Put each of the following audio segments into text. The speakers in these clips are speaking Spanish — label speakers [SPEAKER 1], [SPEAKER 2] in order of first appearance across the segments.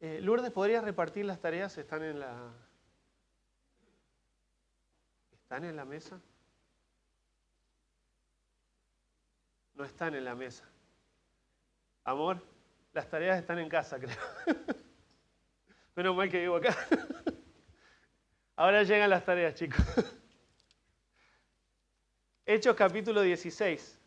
[SPEAKER 1] Lourdes, ¿podrías repartir las tareas? ¿Están en la mesa? No están en la mesa. Amor, las tareas están en casa, creo. Menos mal que vivo acá. Ahora llegan las tareas, chicos. Hechos capítulo 16.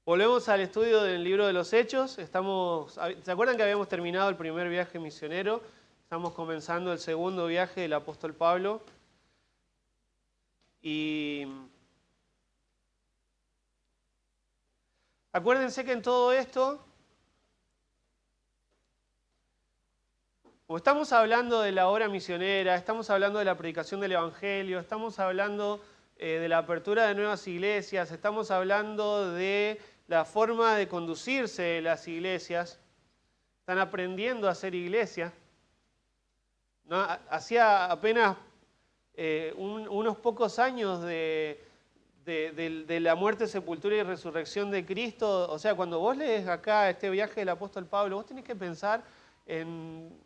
[SPEAKER 1] Volvemos al estudio del libro de los Hechos. ¿Se acuerdan que habíamos terminado el primer viaje misionero? Estamos comenzando el segundo viaje del apóstol Pablo. Y acuérdense que en todo esto, como estamos hablando de la obra misionera, estamos hablando de la predicación del Evangelio, estamos hablando de la apertura de nuevas iglesias, estamos hablando de la forma de conducirse de las iglesias, están aprendiendo a hacer iglesia. ¿No? Hacía apenas unos pocos años de la muerte, sepultura y resurrección de Cristo. O sea, cuando vos lees acá este viaje del apóstol Pablo, vos tenés que pensar en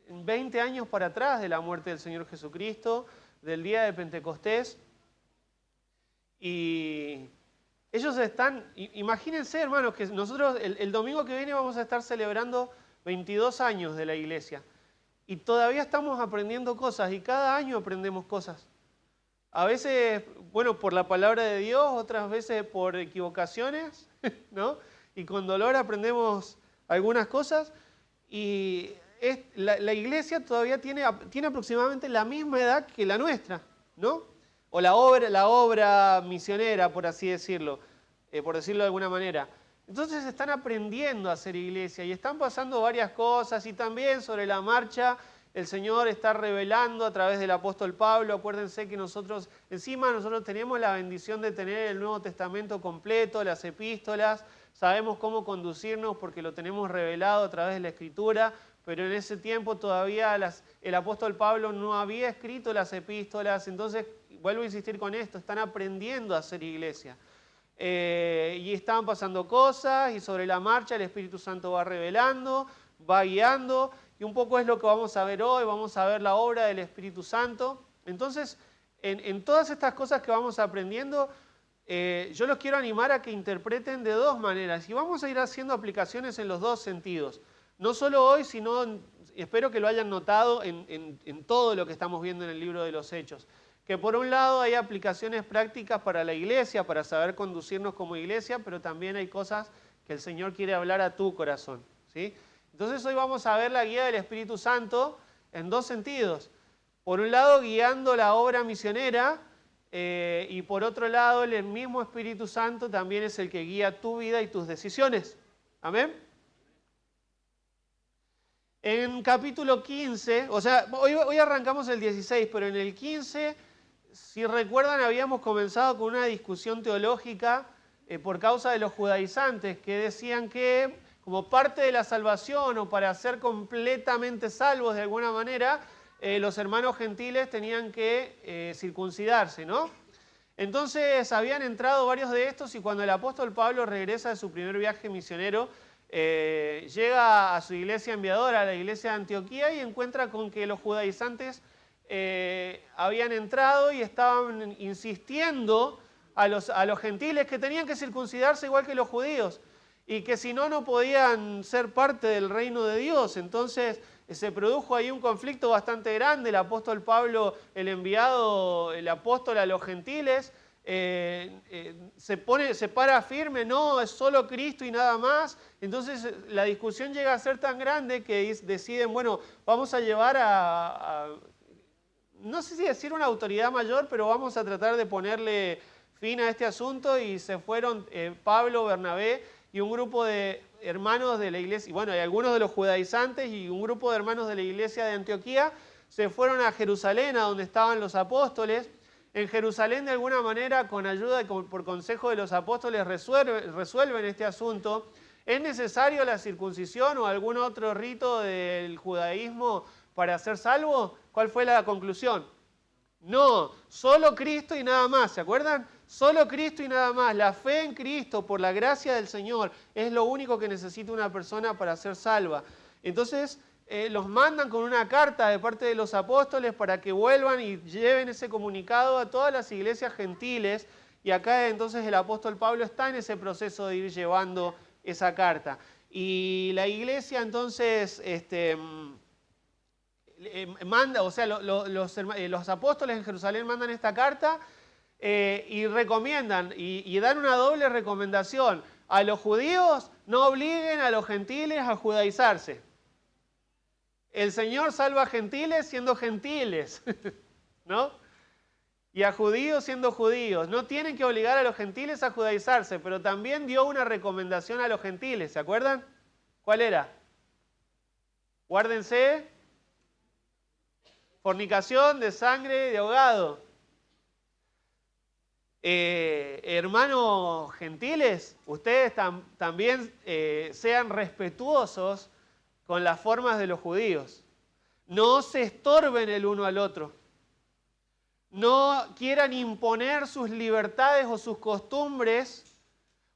[SPEAKER 1] 20 años para atrás de la muerte del Señor Jesucristo, del día de Pentecostés. Y ellos imagínense, hermanos, que nosotros el domingo que viene vamos a estar celebrando 22 años de la iglesia. Y todavía estamos aprendiendo cosas y cada año aprendemos cosas. A veces, bueno, por la palabra de Dios, otras veces por equivocaciones, ¿no? Y con dolor aprendemos algunas cosas. Y la iglesia todavía tiene aproximadamente la misma edad que la nuestra, ¿no? O la obra misionera, por así decirlo, por decirlo de alguna manera. Entonces están aprendiendo a hacer iglesia y están pasando varias cosas y también sobre la marcha el Señor está revelando a través del apóstol Pablo. Acuérdense que nosotros tenemos la bendición de tener el Nuevo Testamento completo, las epístolas, sabemos cómo conducirnos porque lo tenemos revelado a través de la Escritura, pero en ese tiempo todavía el apóstol Pablo no había escrito las epístolas, entonces vuelvo a insistir con esto, están aprendiendo a hacer iglesia. Y estaban pasando cosas y sobre la marcha el Espíritu Santo va revelando, va guiando y un poco es lo que vamos a ver hoy, vamos a ver la obra del Espíritu Santo. Entonces, en todas estas cosas que vamos aprendiendo, yo los quiero animar a que interpreten de dos maneras y vamos a ir haciendo aplicaciones en los dos sentidos. No solo hoy, sino espero que lo hayan notado en todo lo que estamos viendo en el libro de los Hechos. Que por un lado hay aplicaciones prácticas para la iglesia, para saber conducirnos como iglesia, pero también hay cosas que el Señor quiere hablar a tu corazón, ¿sí? Entonces hoy vamos a ver la guía del Espíritu Santo en dos sentidos. Por un lado, guiando la obra misionera, y por otro lado, el mismo Espíritu Santo también es el que guía tu vida y tus decisiones. ¿Amén? En capítulo 15, o sea, hoy arrancamos el 16, pero en el 15, si recuerdan, habíamos comenzado con una discusión teológica por causa de los judaizantes, que decían que como parte de la salvación o para ser completamente salvos de alguna manera, los hermanos gentiles tenían que circuncidarse, ¿no? Entonces habían entrado varios de estos y cuando el apóstol Pablo regresa de su primer viaje misionero, llega a su iglesia enviadora, a la iglesia de Antioquía, y encuentra con que los judaizantes habían entrado y estaban insistiendo a los gentiles que tenían que circuncidarse igual que los judíos y que si no, no podían ser parte del reino de Dios. Entonces se produjo ahí un conflicto bastante grande. El apóstol Pablo, el enviado, el apóstol a los gentiles, se para firme, no, es solo Cristo y nada más. Entonces la discusión llega a ser tan grande que deciden, bueno, vamos a llevar no sé si decir una autoridad mayor, pero vamos a tratar de ponerle fin a este asunto y se fueron Pablo, Bernabé y un grupo de hermanos de la iglesia, y bueno, hay algunos de los judaizantes y un grupo de hermanos de la iglesia de Antioquía, se fueron a Jerusalén, a donde estaban los apóstoles. En Jerusalén, de alguna manera, con ayuda y por consejo de los apóstoles, resuelven este asunto. ¿Es necesario la circuncisión o algún otro rito del judaísmo para ser salvo? ¿Cuál fue la conclusión? No, solo Cristo y nada más, ¿se acuerdan? Solo Cristo y nada más. La fe en Cristo por la gracia del Señor es lo único que necesita una persona para ser salva. Entonces los mandan con una carta de parte de los apóstoles para que vuelvan y lleven ese comunicado a todas las iglesias gentiles. Y acá entonces el apóstol Pablo está en ese proceso de ir llevando esa carta. Y la iglesia entonces manda, o sea, los apóstoles en Jerusalén mandan esta carta y recomiendan y dan una doble recomendación. A los judíos no obliguen a los gentiles a judaizarse. El Señor salva a gentiles siendo gentiles, ¿no? Y a judíos siendo judíos. No tienen que obligar a los gentiles a judaizarse, pero también dio una recomendación a los gentiles, ¿se acuerdan? ¿Cuál era? Guárdense fornicación, de sangre, de ahogado. Hermanos gentiles, ustedes también sean respetuosos con las formas de los judíos. No se estorben el uno al otro. No quieran imponer sus libertades o sus costumbres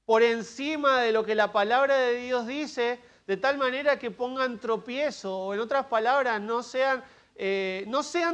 [SPEAKER 1] por encima de lo que la palabra de Dios dice, de tal manera que pongan tropiezo, o en otras palabras, no sean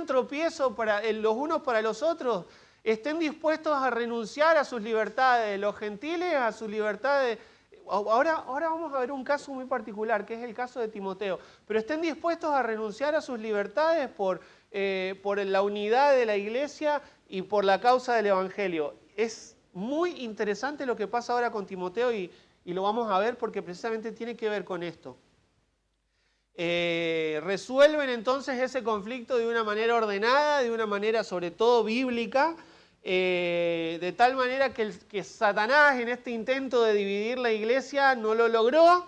[SPEAKER 1] tropiezo los unos para los otros. Estén dispuestos a renunciar a sus libertades, los gentiles a sus libertades. Ahora vamos a ver un caso muy particular, que es el caso de Timoteo. Pero estén dispuestos a renunciar a sus libertades por la unidad de la iglesia y por la causa del Evangelio. Es muy interesante lo que pasa ahora con Timoteo y lo vamos a ver porque precisamente tiene que ver con esto. Resuelven entonces ese conflicto de una manera ordenada, de una manera sobre todo bíblica, de tal manera que Satanás en este intento de dividir la iglesia no lo logró.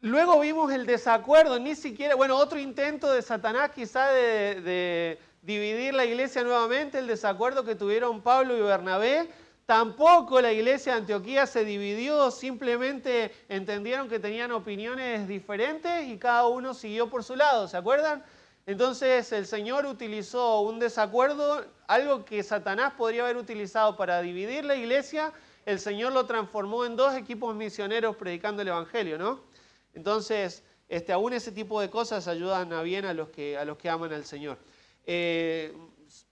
[SPEAKER 1] Luego vimos el desacuerdo, ni siquiera, otro intento de Satanás quizá de dividir la iglesia nuevamente, el desacuerdo que tuvieron Pablo y Bernabé. Tampoco la iglesia de Antioquía se dividió, simplemente entendieron que tenían opiniones diferentes y cada uno siguió por su lado, ¿se acuerdan? Entonces el Señor utilizó un desacuerdo, algo que Satanás podría haber utilizado para dividir la iglesia, el Señor lo transformó en 2 equipos misioneros predicando el Evangelio, ¿no? Entonces, aún ese tipo de cosas ayudan a bien a los que aman al Señor.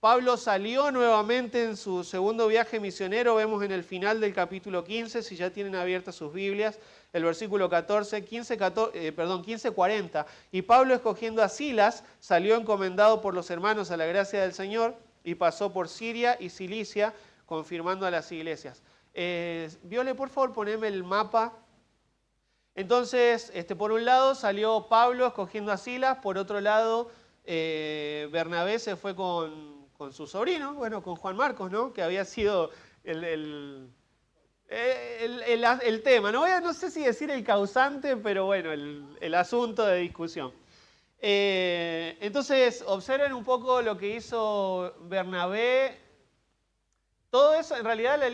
[SPEAKER 1] Pablo salió nuevamente en su segundo viaje misionero, vemos en el final del capítulo 15, si ya tienen abiertas sus Biblias, el versículo 15:40. Y Pablo, escogiendo a Silas, salió encomendado por los hermanos a la gracia del Señor y pasó por Siria y Cilicia, confirmando a las iglesias. Viole, por favor, poneme el mapa. Entonces, por un lado salió Pablo escogiendo a Silas, por otro lado Bernabé se fue con su sobrino, con Juan Marcos, ¿no? Que había sido el tema. No sé si decir el causante, pero el asunto de discusión. Entonces, observen un poco lo que hizo Bernabé. Todo eso, en realidad la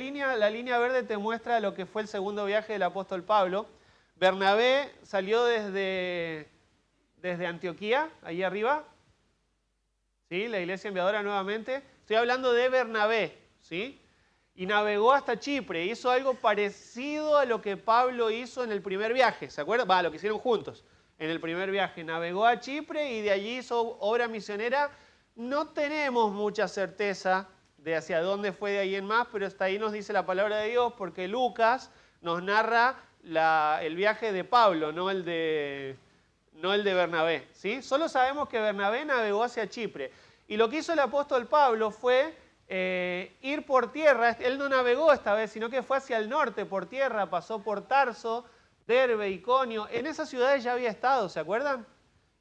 [SPEAKER 1] línea verde te muestra lo que fue el segundo viaje del apóstol Pablo. Bernabé salió desde Antioquía, ahí arriba, ¿sí? La iglesia enviadora nuevamente. Estoy hablando de Bernabé, ¿sí? Y navegó hasta Chipre. Hizo algo parecido a lo que Pablo hizo en el primer viaje, ¿se acuerdan? Lo que hicieron juntos en el primer viaje. Navegó a Chipre y de allí hizo obra misionera. No tenemos mucha certeza de hacia dónde fue de ahí en más, pero hasta ahí nos dice la palabra de Dios, porque Lucas nos narra el viaje de Pablo, no el de Bernabé, ¿sí? Solo sabemos que Bernabé navegó hacia Chipre. Y lo que hizo el apóstol Pablo fue ir por tierra. Él no navegó esta vez, sino que fue hacia el norte por tierra, pasó por Tarso, Derbe, Iconio. En esas ciudades ya había estado, ¿se acuerdan?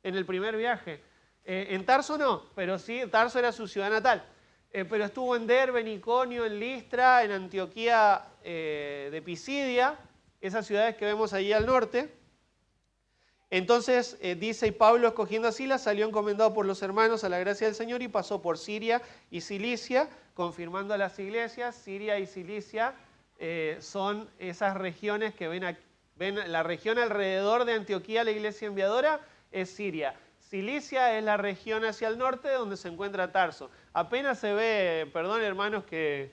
[SPEAKER 1] En el primer viaje. En Tarso no, pero sí, Tarso era su ciudad natal. Pero estuvo en Derbe, en Iconio, en Listra, en Antioquía de Pisidia, esas ciudades que vemos allí al norte. Entonces dice, y Pablo escogiendo a Silas salió encomendado por los hermanos a la gracia del Señor y pasó por Siria y Cilicia, confirmando a las iglesias. Siria y Cilicia son esas regiones que ven la región alrededor de Antioquía, la iglesia enviadora, es Siria. Cilicia es la región hacia el norte donde se encuentra Tarso. Apenas se ve, perdón hermanos que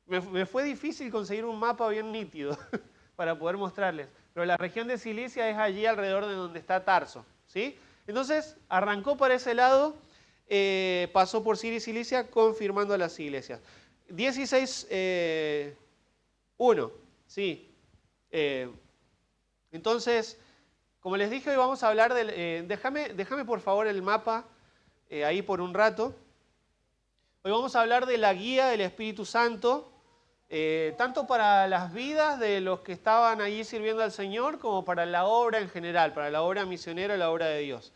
[SPEAKER 1] me fue difícil conseguir un mapa bien nítido para poder mostrarles. Pero la región de Cilicia es allí alrededor de donde está Tarso, ¿sí? Entonces, arrancó para ese lado, pasó por Siria y Cilicia, confirmando las iglesias. 16:1, sí. Entonces, como les dije, hoy vamos a hablar del... déjame por favor el mapa ahí por un rato. Hoy vamos a hablar de la guía del Espíritu Santo, tanto para las vidas de los que estaban allí sirviendo al Señor, como para la obra en general, para la obra misionera, la obra de Dios.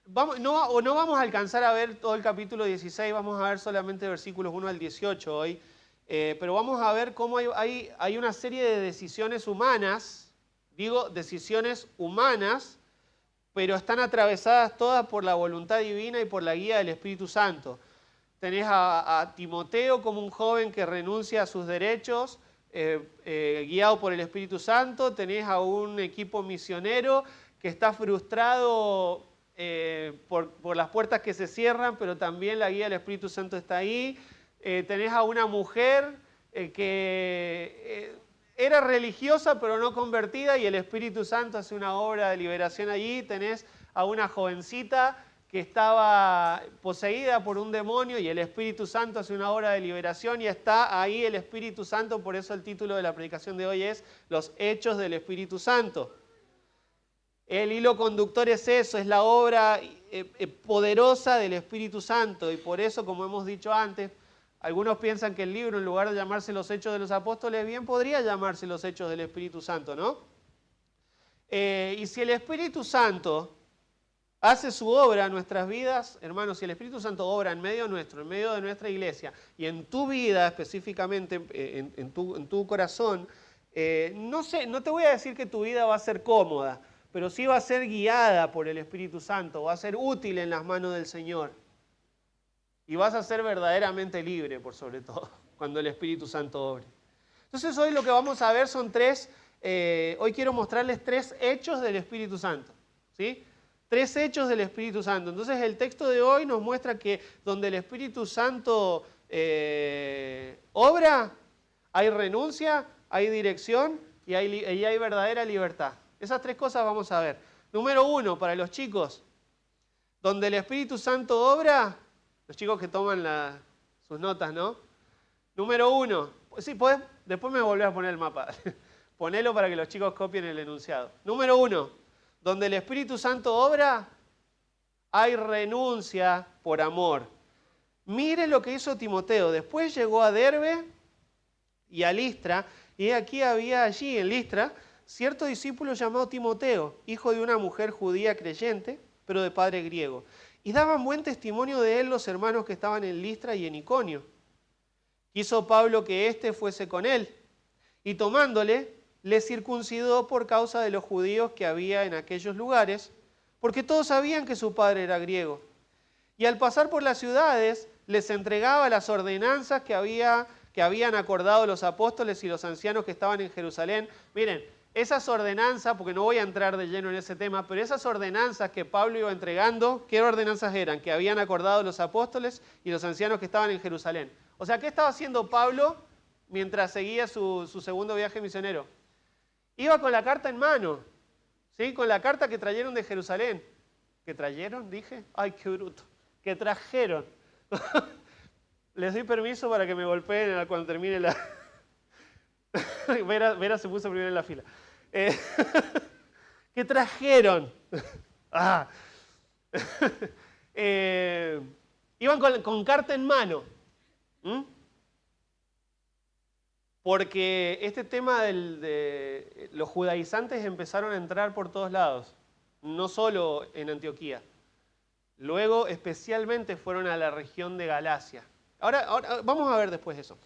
[SPEAKER 1] No vamos a alcanzar a ver todo el capítulo 16, vamos a ver solamente versículos 1 al 18 hoy, pero vamos a ver cómo hay una serie de decisiones humanas, digo decisiones humanas, pero están atravesadas todas por la voluntad divina y por la guía del Espíritu Santo. Tenés a Timoteo como un joven que renuncia a sus derechos, guiado por el Espíritu Santo. Tenés a un equipo misionero que está frustrado por las puertas que se cierran, pero también la guía del Espíritu Santo está ahí. Tenés a una mujer que era religiosa pero no convertida y el Espíritu Santo hace una obra de liberación allí. Tenés a una jovencita que estaba poseída por un demonio y el Espíritu Santo hace una obra de liberación y está ahí el Espíritu Santo. Por eso el título de la predicación de hoy es Los Hechos del Espíritu Santo. El hilo conductor es eso, es la obra poderosa del Espíritu Santo, y por eso, como hemos dicho antes, algunos piensan que el libro, en lugar de llamarse Los Hechos de los Apóstoles, bien podría llamarse Los Hechos del Espíritu Santo, ¿no? Y si el Espíritu Santo hace su obra en nuestras vidas, hermanos, si el Espíritu Santo obra en medio nuestro, en medio de nuestra iglesia, y en tu vida específicamente, en tu corazón, no te voy a decir que tu vida va a ser cómoda, pero sí va a ser guiada por el Espíritu Santo, va a ser útil en las manos del Señor. Y vas a ser verdaderamente libre, por sobre todo, cuando el Espíritu Santo obre. Entonces hoy lo que vamos a ver son hoy quiero mostrarles 3 hechos del Espíritu Santo, ¿sí? 3 hechos del Espíritu Santo. Entonces el texto de hoy nos muestra que donde el Espíritu Santo obra, hay renuncia, hay dirección y hay verdadera libertad. Esas 3 cosas vamos a ver. Número 1, para los chicos, donde el Espíritu Santo obra, los chicos que toman sus notas, ¿no? Número 1, sí, después me volvés a poner el mapa. Ponelo para que los chicos copien el enunciado. Número 1, donde el Espíritu Santo obra, hay renuncia por amor. Mire lo que hizo Timoteo. Después llegó a Derbe y a Listra, y aquí había allí en Listra cierto discípulo llamado Timoteo, hijo de una mujer judía creyente, pero de padre griego. Y daban buen testimonio de él los hermanos que estaban en Listra y en Iconio. Quiso Pablo que éste fuese con él, y tomándole, le circuncidó por causa de los judíos que había en aquellos lugares, porque todos sabían que su padre era griego. Y al pasar por las ciudades, les entregaba las ordenanzas que habían acordado los apóstoles y los ancianos que estaban en Jerusalén. Miren, esas ordenanzas, porque no voy a entrar de lleno en ese tema, pero esas ordenanzas que Pablo iba entregando, ¿qué ordenanzas eran? Que habían acordado los apóstoles y los ancianos que estaban en Jerusalén. O sea, ¿qué estaba haciendo Pablo mientras seguía su segundo viaje misionero? Iba con la carta en mano, ¿sí? Con la carta que trajeron de Jerusalén. ¿Que trajeron? Dije. ¡Ay, qué bruto! Que trajeron. Les doy permiso para que me golpeen cuando termine la... Vera se puso primero en la fila. ¿Qué trajeron? Iban con carta en mano. Porque este tema de los judaizantes empezaron a entrar por todos lados, no solo en Antioquía. Luego, especialmente, fueron a la región de Galacia. Ahora vamos a ver después eso.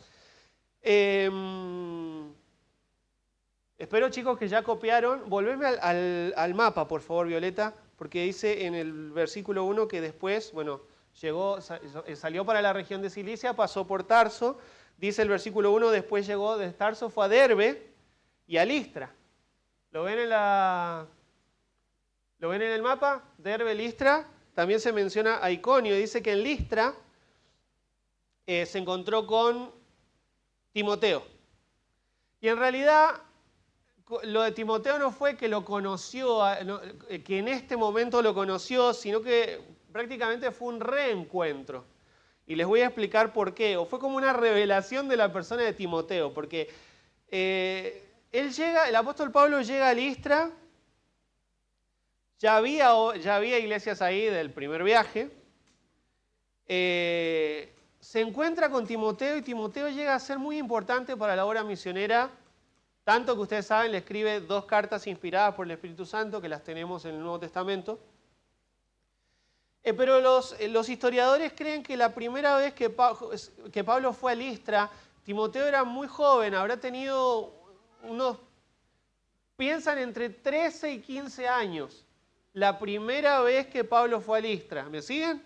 [SPEAKER 1] Espero, chicos, que ya copiaron. Volveme al mapa, por favor, Violeta, porque dice en el versículo 1 que después, bueno, salió para la región de Cilicia, pasó por Tarso. Dice el versículo 1, después llegó de Tarso, fue a Derbe y a Listra. ¿Lo ven en el mapa? Derbe, Listra. También se menciona a Iconio. Dice que en Listra se encontró con Timoteo. Y en realidad lo de Timoteo no fue que lo conoció, que en este momento lo conoció, sino que prácticamente fue un reencuentro. Y les voy a explicar por qué. O fue como una revelación de la persona de Timoteo, porque el apóstol Pablo llega a Listra, ya había iglesias ahí del primer viaje, se encuentra con Timoteo y Timoteo llega a ser muy importante para la obra misionera, tanto que ustedes saben, le escribe 2 cartas inspiradas por el Espíritu Santo, que las tenemos en el Nuevo Testamento. Pero los historiadores creen que la primera vez que Pablo fue a Listra, Timoteo era muy joven, habrá tenido piensan entre 13 y 15 años, la primera vez que Pablo fue a Listra. ¿Me siguen?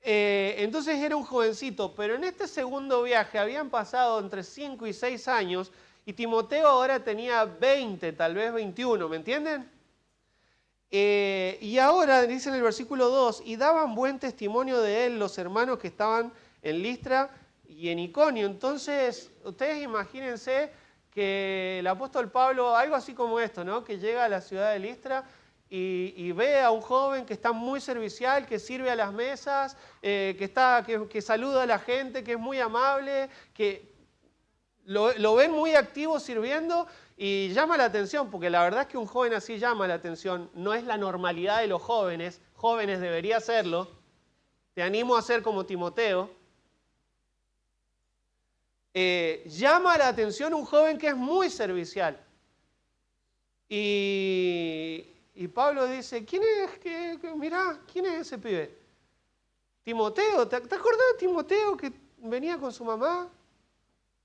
[SPEAKER 1] Entonces era un jovencito, pero en este segundo viaje habían pasado entre 5 y 6 años y Timoteo ahora tenía 20, tal vez 21, ¿me entienden? Y ahora, dice en el versículo 2, y daban buen testimonio de él los hermanos que estaban en Listra y en Iconio. Entonces, ustedes imagínense que el apóstol Pablo, algo así como esto, ¿no? Que llega a la ciudad de Listra y ve a un joven que está muy servicial, que sirve a las mesas, que saluda a la gente, que es muy amable, que lo ven muy activo sirviendo y llama la atención, porque la verdad es que un joven así llama la atención. No es la normalidad de los jóvenes, debería serlo. Te animo a ser como Timoteo. Llama la atención un joven que es muy servicial. Y Pablo dice, ¿quién es? Mirá, ¿quién es ese pibe? Timoteo, ¿te acordás de Timoteo que venía con su mamá?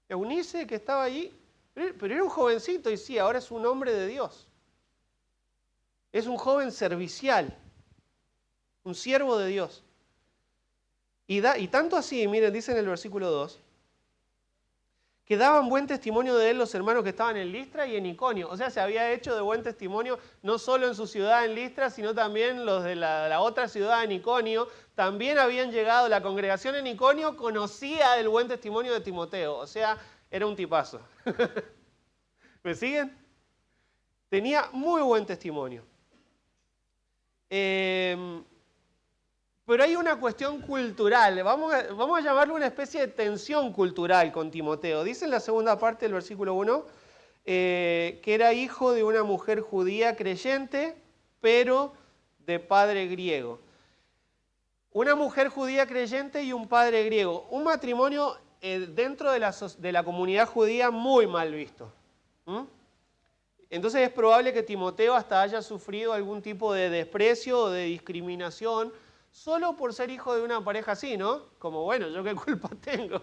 [SPEAKER 1] Eunice, que estaba allí. Pero era un jovencito y sí, ahora es un hombre de Dios. Es un joven servicial, un siervo de Dios. Y tanto así, miren, dice en el versículo 2, que daban buen testimonio de él los hermanos que estaban en Listra y en Iconio. O sea, se había hecho de buen testimonio no solo en su ciudad en Listra, sino también los de la otra ciudad en Iconio. También habían llegado, la congregación en Iconio conocía el buen testimonio de Timoteo. O sea, era un tipazo. ¿Me siguen? Tenía muy buen testimonio. Pero hay una cuestión cultural, vamos a llamarlo una especie de tensión cultural con Timoteo. Dice en la segunda parte del versículo 1 que era hijo de una mujer judía creyente, pero de padre griego. Una mujer judía creyente y un padre griego. Un matrimonio dentro de la comunidad judía muy mal visto. Entonces es probable que Timoteo hasta haya sufrido algún tipo de desprecio o de discriminación solo por ser hijo de una pareja así, ¿no? Como, bueno, ¿yo qué culpa tengo?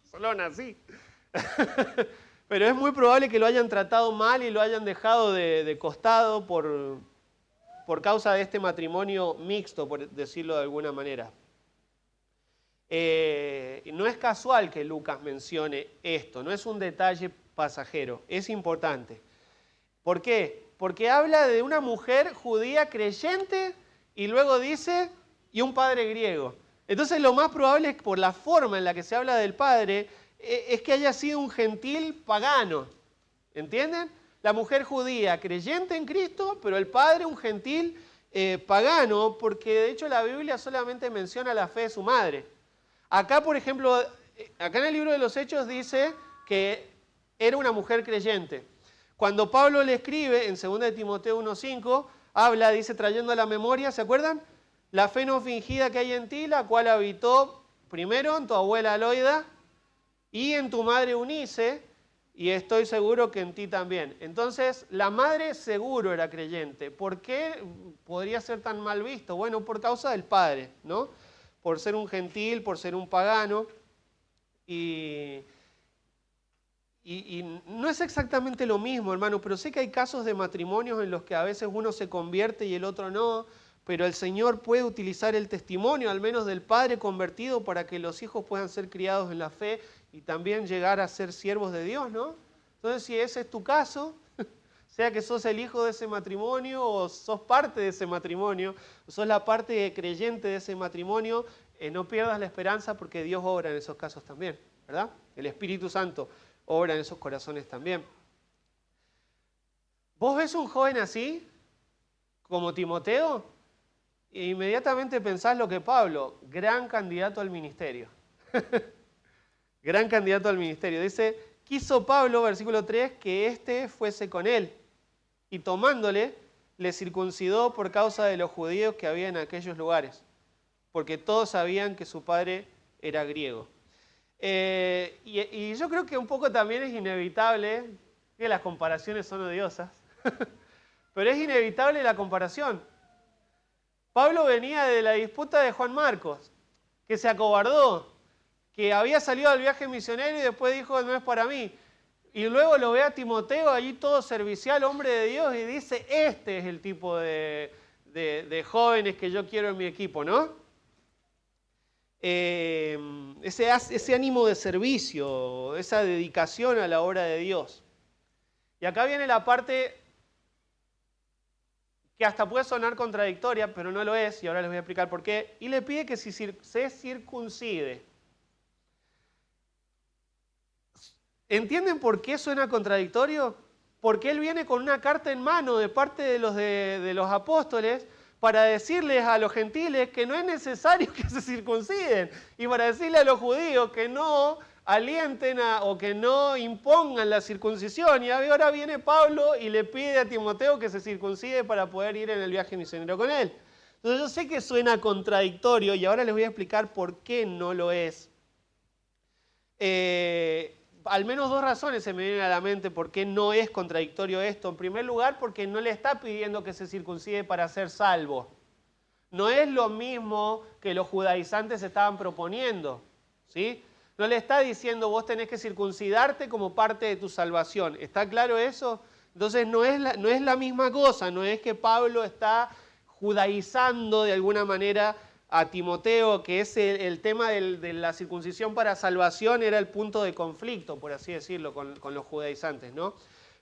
[SPEAKER 1] Solo nací. Pero es muy probable que lo hayan tratado mal y lo hayan dejado de costado por causa de este matrimonio mixto, por decirlo de alguna manera. No es casual que Lucas mencione esto, no es un detalle pasajero, es importante. ¿Por qué? Porque habla de una mujer judía creyente y luego dice, y un padre griego. Entonces lo más probable es, por la forma en la que se habla del padre, es que haya sido un gentil pagano. ¿Entienden? La mujer judía creyente en Cristo, pero el padre un gentil pagano, porque de hecho la Biblia solamente menciona la fe de su madre. Acá, por ejemplo, acá en el libro de los Hechos dice que era una mujer creyente. Cuando Pablo le escribe en 2 Timoteo 1:5, habla, dice, trayendo a la memoria, ¿se acuerdan? La fe no fingida que hay en ti, la cual habitó primero en tu abuela Loida y en tu madre Eunice, y estoy seguro que en ti también. Entonces, la madre seguro era creyente. ¿Por qué podría ser tan mal visto? Bueno, por causa del padre, ¿no? Por ser un gentil, por ser un pagano. Y no es exactamente lo mismo, hermano, pero sé que hay casos de matrimonios en los que a veces uno se convierte y el otro no, pero el Señor puede utilizar el testimonio, al menos del padre convertido, para que los hijos puedan ser criados en la fe y también llegar a ser siervos de Dios, ¿no? Entonces, si ese es tu caso, sea que sos el hijo de ese matrimonio o sos parte de ese matrimonio, o sos la parte creyente de ese matrimonio, no pierdas la esperanza porque Dios obra en esos casos también, ¿verdad? El Espíritu Santo obra en esos corazones también. ¿Vos ves un joven así, como Timoteo? E inmediatamente pensás lo que Pablo, gran candidato al ministerio. Gran candidato al ministerio. Dice, quiso Pablo, versículo 3, que éste fuese con él. Y tomándole, le circuncidó por causa de los judíos que había en aquellos lugares, porque todos sabían que su padre era griego. Y yo creo que un poco también es inevitable, que las comparaciones son odiosas, pero es inevitable la comparación. Pablo venía de la disputa de Juan Marcos, que se acobardó, que había salido al viaje misionero y después dijo, no es para mí. Y luego lo ve a Timoteo allí todo servicial, hombre de Dios, y dice, este es el tipo de jóvenes que yo quiero en mi equipo, ¿no? Ese ánimo de servicio, esa dedicación a la obra de Dios. Y acá viene la parte que hasta puede sonar contradictoria, pero no lo es, y ahora les voy a explicar por qué. Y le pide que se circuncide. ¿Entienden por qué suena contradictorio? Porque él viene con una carta en mano de parte de los apóstoles para decirles a los gentiles que no es necesario que se circunciden y para decirle a los judíos que no alienten o que no impongan la circuncisión. Y ahora viene Pablo y le pide a Timoteo que se circuncide para poder ir en el viaje misionero con él. Entonces yo sé que suena contradictorio y ahora les voy a explicar por qué no lo es. Al menos dos razones se me vienen a la mente por qué no es contradictorio esto. En primer lugar, porque no le está pidiendo que se circuncide para ser salvo. No es lo mismo que los judaizantes estaban proponiendo, ¿sí? No le está diciendo vos tenés que circuncidarte como parte de tu salvación. ¿Está claro eso? Entonces no es la misma cosa, no es que Pablo está judaizando de alguna manera a Timoteo, que es el tema de la circuncisión para salvación, era el punto de conflicto, por así decirlo, con los judaizantes, ¿no?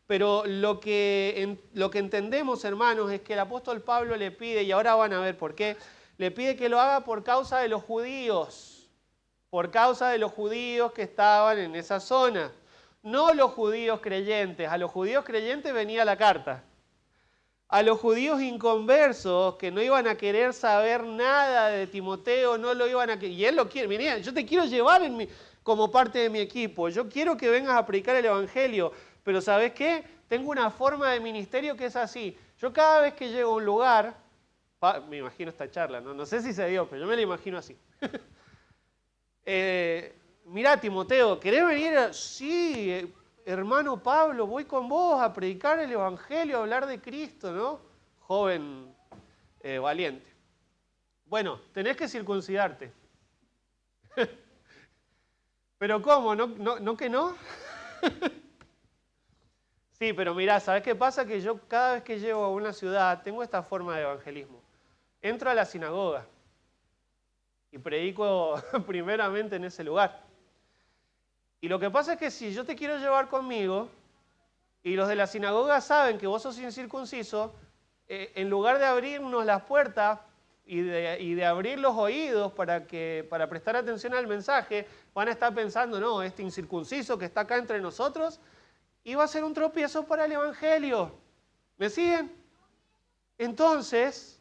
[SPEAKER 1] Pero lo que entendemos, hermanos, es que el apóstol Pablo le pide, y ahora van a ver por qué, le pide que lo haga por causa de los judíos que estaban en esa zona, no los judíos creyentes. A los judíos creyentes venía la carta. A los judíos inconversos que no iban a querer saber nada de Timoteo, no lo iban a querer, y él lo quiere, mirá, yo te quiero llevar como parte de mi equipo, yo quiero que vengas a predicar el evangelio, pero ¿sabes qué? Tengo una forma de ministerio que es así. Yo cada vez que llego a un lugar, me imagino esta charla, no sé si se dio, pero yo me la imagino así. Mirá, Timoteo, ¿querés venir? Sí, hermano Pablo, voy con vos a predicar el evangelio, a hablar de Cristo, ¿no? Joven valiente. Bueno, tenés que circuncidarte. ¿Pero cómo? ¿No que no? Sí, pero mirá, ¿sabés qué pasa? Que yo cada vez que llego a una ciudad tengo esta forma de evangelismo. Entro a la sinagoga y predico primeramente en ese lugar. Y lo que pasa es que si yo te quiero llevar conmigo y los de la sinagoga saben que vos sos incircunciso, en lugar de abrirnos las puertas y de abrir los oídos para prestar atención al mensaje, van a estar pensando, no, este incircunciso que está acá entre nosotros iba a ser un tropiezo para el evangelio. ¿Me siguen? Entonces,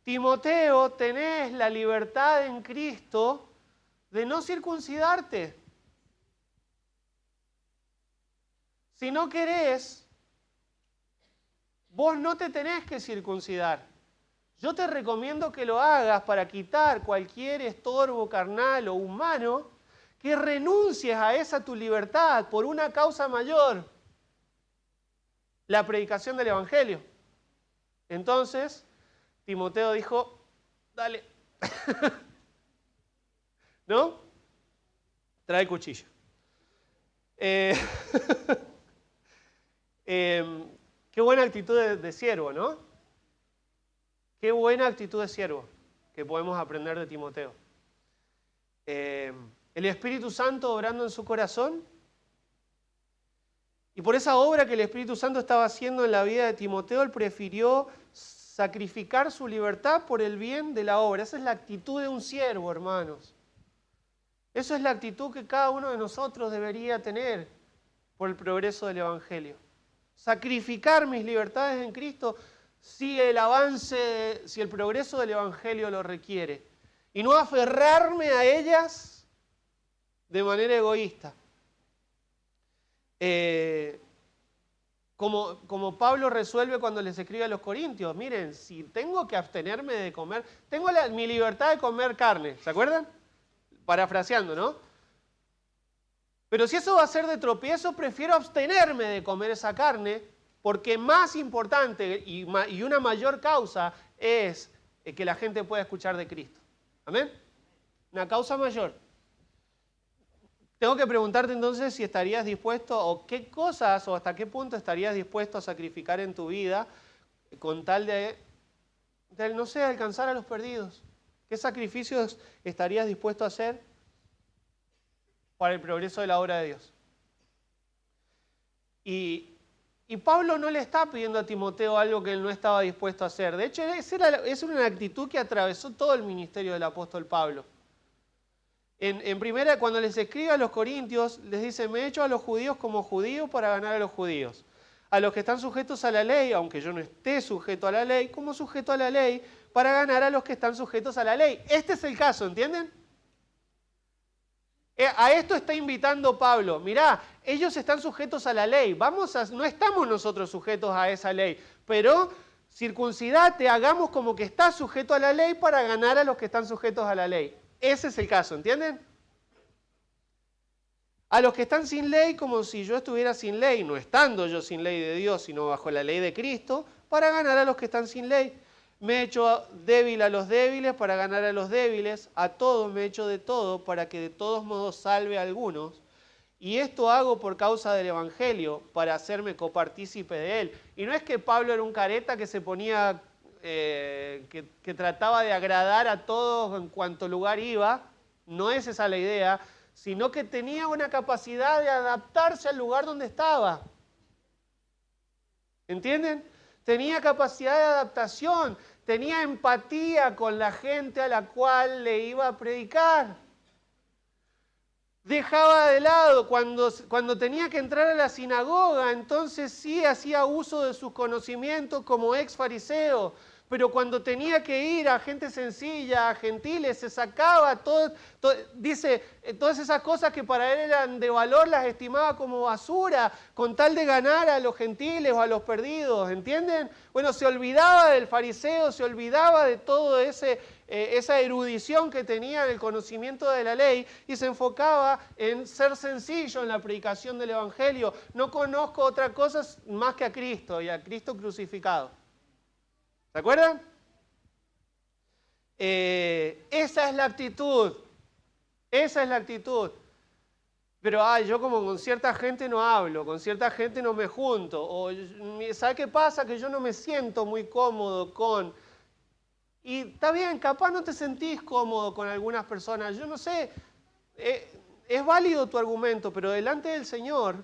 [SPEAKER 1] Timoteo, tenés la libertad en Cristo de no circuncidarte. Si no querés, vos no te tenés que circuncidar. Yo te recomiendo que lo hagas para quitar cualquier estorbo carnal o humano, que renuncies a esa tu libertad por una causa mayor, la predicación del evangelio. Entonces, Timoteo dijo, dale. ¿No? Trae cuchillo. Qué buena actitud de siervo, ¿no? Qué buena actitud de siervo que podemos aprender de Timoteo. El Espíritu Santo obrando en su corazón Y por esa obra que el Espíritu Santo estaba haciendo en la vida de Timoteo, él prefirió sacrificar su libertad por el bien de la obra. Esa es la actitud de un siervo, hermanos. Esa es la actitud que cada uno de nosotros debería tener por el progreso del Evangelio. Sacrificar mis libertades en Cristo si el avance, si el progreso del Evangelio lo requiere. Y no aferrarme a ellas de manera egoísta. Como Pablo resuelve cuando les escribe a los Corintios. Miren, si tengo que abstenerme de comer, tengo mi libertad de comer carne, ¿se acuerdan? Parafraseando, ¿no? Pero si eso va a ser de tropiezo, prefiero abstenerme de comer esa carne, porque más importante y una mayor causa es que la gente pueda escuchar de Cristo. ¿Amén? Una causa mayor. Tengo que preguntarte entonces si estarías dispuesto, o qué cosas, o hasta qué punto estarías dispuesto a sacrificar en tu vida con tal de no sé, alcanzar a los perdidos. ¿Qué sacrificios estarías dispuesto a hacer para el progreso de la obra de Dios? Y Pablo no le está pidiendo a Timoteo algo que él no estaba dispuesto a hacer. De hecho, esa era una actitud que atravesó todo el ministerio del apóstol Pablo. En primera, cuando les escribe a los corintios, les dice, me he hecho a los judíos como judíos para ganar a los judíos. A los que están sujetos a la ley, aunque yo no esté sujeto a la ley, como sujeto a la ley, para ganar a los que están sujetos a la ley. Este es el caso, ¿entienden? A esto está invitando Pablo. Mirá, ellos están sujetos a la ley. No estamos nosotros sujetos a esa ley, pero circuncidate, hagamos como que estás sujeto a la ley para ganar a los que están sujetos a la ley. Ese es el caso, ¿entienden? A los que están sin ley, como si yo estuviera sin ley, no estando yo sin ley de Dios, sino bajo la ley de Cristo, para ganar a los que están sin ley. Me he hecho débil a los débiles para ganar a los débiles, a todos me he hecho de todo para que de todos modos salve a algunos. Y esto hago por causa del Evangelio, para hacerme copartícipe de él. Y no es que Pablo era un careta que se ponía, que trataba de agradar a todos en cuanto lugar iba, no es esa la idea, sino que tenía una capacidad de adaptarse al lugar donde estaba. ¿Entienden? Tenía capacidad de adaptación, tenía empatía con la gente a la cual le iba a predicar. Dejaba de lado, cuando tenía que entrar a la sinagoga, entonces sí hacía uso de sus conocimientos como ex fariseo, pero cuando tenía que ir a gente sencilla, a gentiles, se sacaba dice, todas esas cosas que para él eran de valor, las estimaba como basura, con tal de ganar a los gentiles o a los perdidos, ¿entienden? Bueno, se olvidaba del fariseo, se olvidaba de todo esa erudición que tenía en el conocimiento de la ley y se enfocaba en ser sencillo en la predicación del Evangelio. No conozco otra cosa más que a Cristo y a Cristo crucificado. ¿Se acuerdan? Esa es la actitud. Esa es la actitud. Pero yo como con cierta gente no hablo, con cierta gente no me junto. O, ¿sabe qué pasa? Que yo no me siento muy cómodo con... Y está bien, capaz no te sentís cómodo con algunas personas. Yo no sé, es válido tu argumento, pero delante del Señor,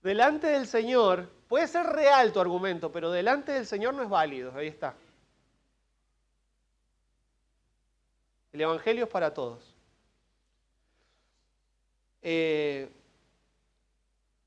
[SPEAKER 1] delante del Señor, puede ser real tu argumento, pero delante del Señor no es válido. Ahí está. El Evangelio es para todos.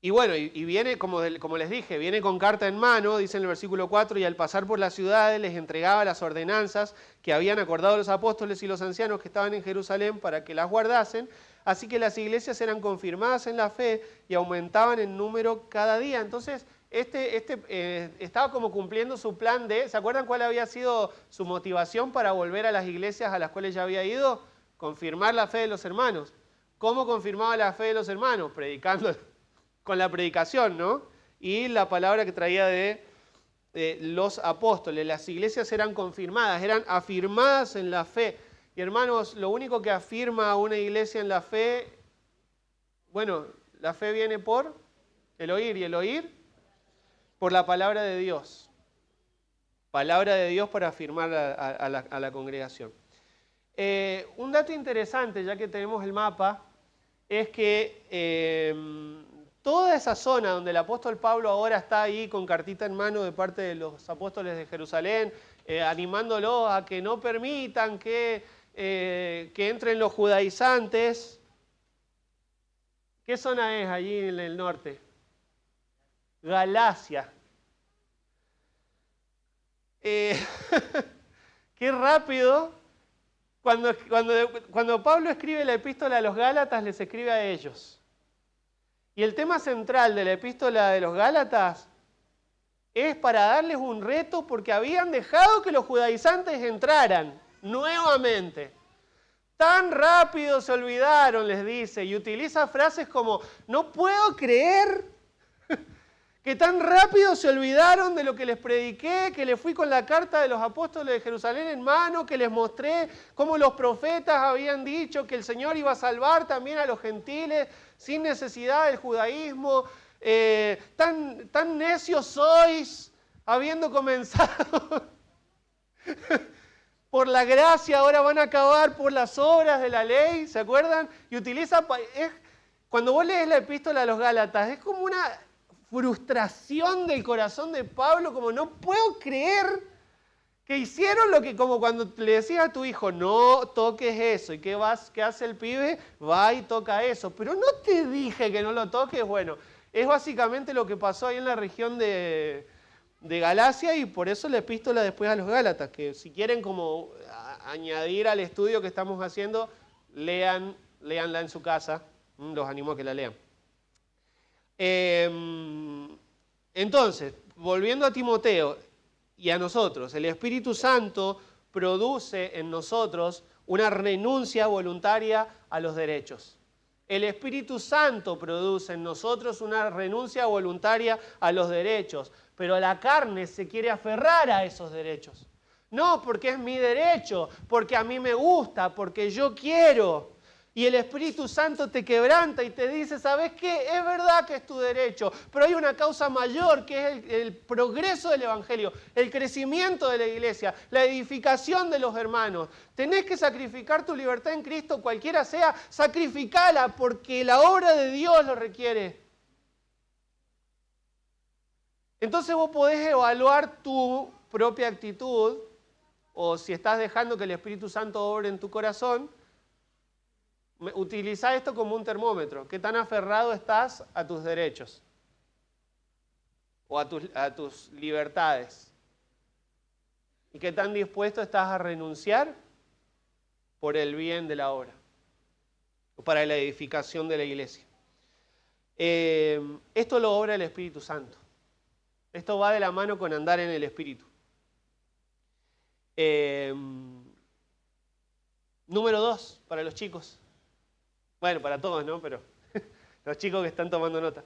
[SPEAKER 1] Y bueno, y viene, como les dije, viene con carta en mano, dice en el versículo 4, y al pasar por las ciudades les entregaba las ordenanzas que habían acordado los apóstoles y los ancianos que estaban en Jerusalén para que las guardasen, así que las iglesias eran confirmadas en la fe y aumentaban en número cada día. Entonces, estaba como cumpliendo su plan ¿se acuerdan cuál había sido su motivación para volver a las iglesias a las cuales ya había ido? Confirmar la fe de los hermanos. ¿Cómo confirmaba la fe de los hermanos? Predicando con la predicación, ¿no? Y la palabra que traía de los apóstoles. Las iglesias eran confirmadas, eran afirmadas en la fe. Y hermanos, lo único que afirma a una iglesia en la fe, bueno, la fe viene por el oír, y el oír por la palabra de Dios. Palabra de Dios para afirmar a la congregación. Un dato interesante, ya que tenemos el mapa, es que toda esa zona donde el apóstol Pablo ahora está ahí con cartita en mano de parte de los apóstoles de Jerusalén, animándolos a que no permitan que entren los judaizantes. ¿Qué zona es allí en el norte? Galacia. Qué rápido. Cuando Pablo escribe la epístola a los Gálatas, les escribe a ellos. Y el tema central de la epístola de los Gálatas es para darles un reto porque habían dejado que los judaizantes entraran nuevamente. Tan rápido se olvidaron, les dice, y utiliza frases como, no puedo creer que tan rápido se olvidaron de lo que les prediqué, que les fui con la carta de los apóstoles de Jerusalén en mano, que les mostré cómo los profetas habían dicho que el Señor iba a salvar también a los gentiles sin necesidad del judaísmo. Tan necios sois, habiendo comenzado por la gracia, ahora van a acabar por las obras de la ley, ¿se acuerdan? Y utiliza, cuando vos lees la epístola a los Gálatas, es como una frustración del corazón de Pablo, como no puedo creer que hicieron lo que, como cuando le decías a tu hijo, no toques eso, ¿y qué hace el pibe? Va y toca eso, pero no te dije que no lo toques. Bueno, es básicamente lo que pasó ahí en la región de Galacia, y por eso la epístola después a los Gálatas, que si quieren como añadir al estudio que estamos haciendo, léanla en su casa, los animo a que la lean. Entonces, volviendo a Timoteo y a nosotros, el Espíritu Santo produce en nosotros una renuncia voluntaria a los derechos. El Espíritu Santo produce en nosotros una renuncia voluntaria a los derechos, pero la carne se quiere aferrar a esos derechos. No, porque es mi derecho, porque a mí me gusta, porque yo quiero. Y el Espíritu Santo te quebranta y te dice, ¿sabes qué? Es verdad que es tu derecho, pero hay una causa mayor que es el progreso del Evangelio, el crecimiento de la iglesia, la edificación de los hermanos. Tenés que sacrificar tu libertad en Cristo, cualquiera sea, sacrificala porque la obra de Dios lo requiere. Entonces vos podés evaluar tu propia actitud, o si estás dejando que el Espíritu Santo obre en tu corazón. Utiliza esto como un termómetro. ¿Qué tan aferrado estás a tus derechos? O a tus libertades. ¿Y qué tan dispuesto estás a renunciar por el bien de la obra? O para la edificación de la iglesia. Esto lo obra el Espíritu Santo. Esto va de la mano con andar en el Espíritu. Número 2, para los chicos. Bueno, para todos, ¿no? Pero los chicos que están tomando nota.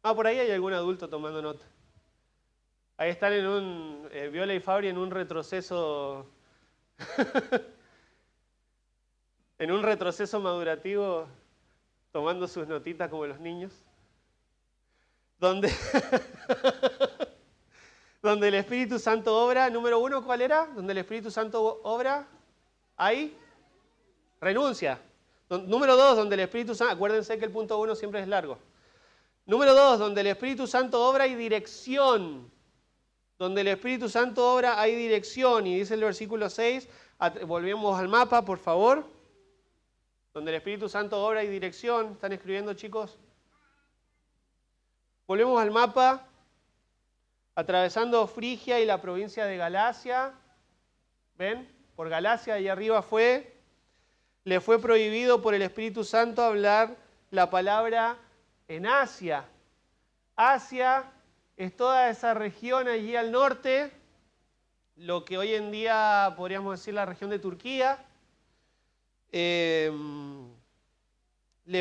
[SPEAKER 1] Por ahí hay algún adulto tomando nota. Ahí están Viola y Fabri en un retroceso, en un retroceso madurativo, tomando sus notitas como los niños. Donde el Espíritu Santo obra, número 1, ¿cuál era? Donde el Espíritu Santo obra, hay renuncia. Número 2, donde el Espíritu Santo, acuérdense que el punto 1 siempre es largo. Número 2, donde el Espíritu Santo obra hay dirección. Donde el Espíritu Santo obra hay dirección. Y dice el versículo 6, volvemos al mapa, por favor. Donde el Espíritu Santo obra hay dirección. ¿Están escribiendo, chicos? Volvemos al mapa. Atravesando Frigia y la provincia de Galacia. ¿Ven? Por Galacia, ahí arriba le fue prohibido por el Espíritu Santo hablar la palabra en Asia. Asia es toda esa región allí al norte, lo que hoy en día podríamos decir la región de Turquía. Le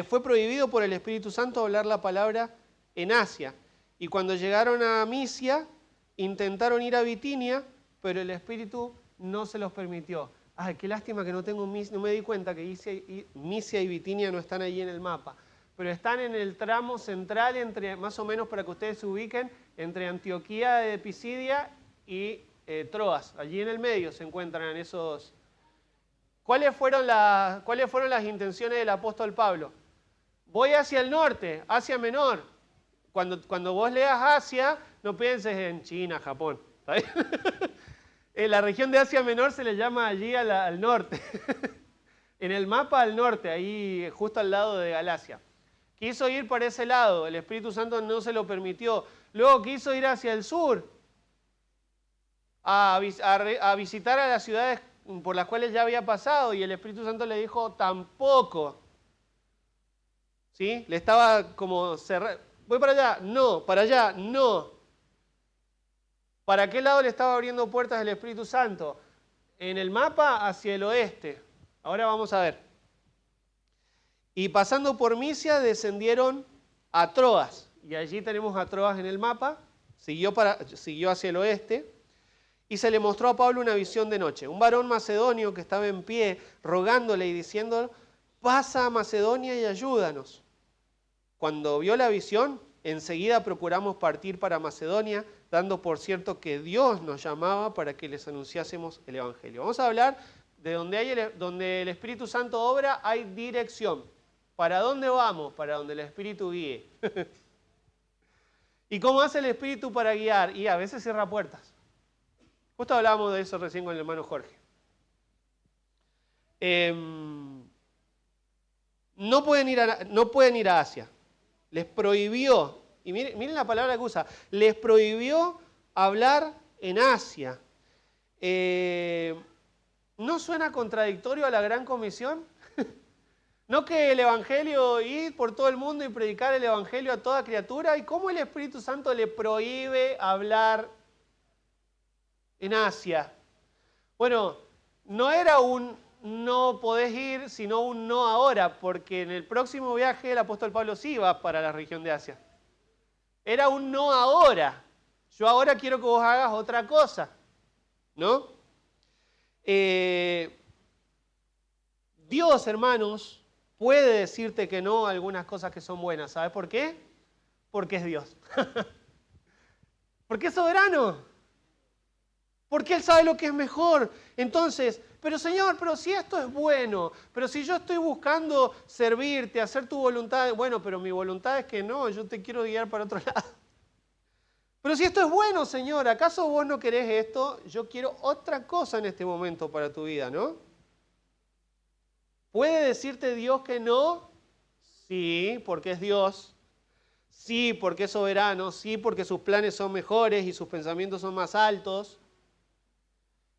[SPEAKER 1] fue prohibido por el Espíritu Santo hablar la palabra en Asia. Y cuando llegaron a Misia, intentaron ir a Bitinia, pero el Espíritu no se los permitió. Ay, qué lástima que no me di cuenta que Misia y Bitinia no están allí en el mapa, pero están en el tramo central, entre, más o menos para que ustedes se ubiquen, entre Antioquía de Pisidia y Troas. Allí en el medio se encuentran esos. ¿Cuáles fueron las intenciones del apóstol Pablo? voy hacia el norte, Asia Menor. Cuando vos leas Asia, no pienses en China, Japón. ¿Está bien? En la región de Asia Menor se le llama allí al norte. En el mapa al norte, ahí justo al lado de Galacia. Quiso ir para ese lado, el Espíritu Santo no se lo permitió. Luego quiso ir hacia el sur, a visitar a las ciudades por las cuales ya había pasado, y el Espíritu Santo le dijo, tampoco. ¿Sí? Le estaba como cerrando. Voy para allá, no. ¿Para qué lado le estaba abriendo puertas el Espíritu Santo? En el mapa hacia el oeste. Ahora vamos a ver. Y pasando por Misia descendieron a Troas. Y allí tenemos a Troas en el mapa. Siguió hacia el oeste. Y se le mostró a Pablo una visión de noche. Un varón macedonio que estaba en pie rogándole y diciendo, pasa a Macedonia y ayúdanos. Cuando vio la visión, enseguida procuramos partir para Macedonia, dando por cierto que Dios nos llamaba para que les anunciásemos el Evangelio. Vamos a hablar de donde el Espíritu Santo obra, hay dirección. ¿Para dónde vamos? Para donde el Espíritu guíe. ¿Y cómo hace el Espíritu para guiar? Y a veces cierra puertas. Justo hablábamos de eso recién con el hermano Jorge. No pueden ir a Asia. Les prohibió, y miren la palabra que usa, les prohibió hablar en Asia. ¿No suena contradictorio a la Gran Comisión? ¿No que el Evangelio, ir por todo el mundo y predicar el Evangelio a toda criatura? ¿Y cómo el Espíritu Santo le prohíbe hablar en Asia? Bueno, no era un no podés ir, sino un no ahora, porque en el próximo viaje el apóstol Pablo sí va para la región de Asia. Era un no ahora. Yo ahora quiero que vos hagas otra cosa, ¿no? Dios, hermanos, puede decirte que no a algunas cosas que son buenas. ¿Sabes por qué? Porque es Dios. Porque es soberano. Porque Él sabe lo que es mejor. Entonces, pero Señor, pero si esto es bueno, pero si yo estoy buscando servirte, hacer tu voluntad, bueno, pero mi voluntad es que no, yo te quiero guiar para otro lado. Pero si esto es bueno, Señor, ¿acaso vos no querés esto? Yo quiero otra cosa en este momento para tu vida, ¿no? ¿Puede decirte Dios que no? Sí, porque es Dios. Sí, porque es soberano. Sí, porque sus planes son mejores y sus pensamientos son más altos.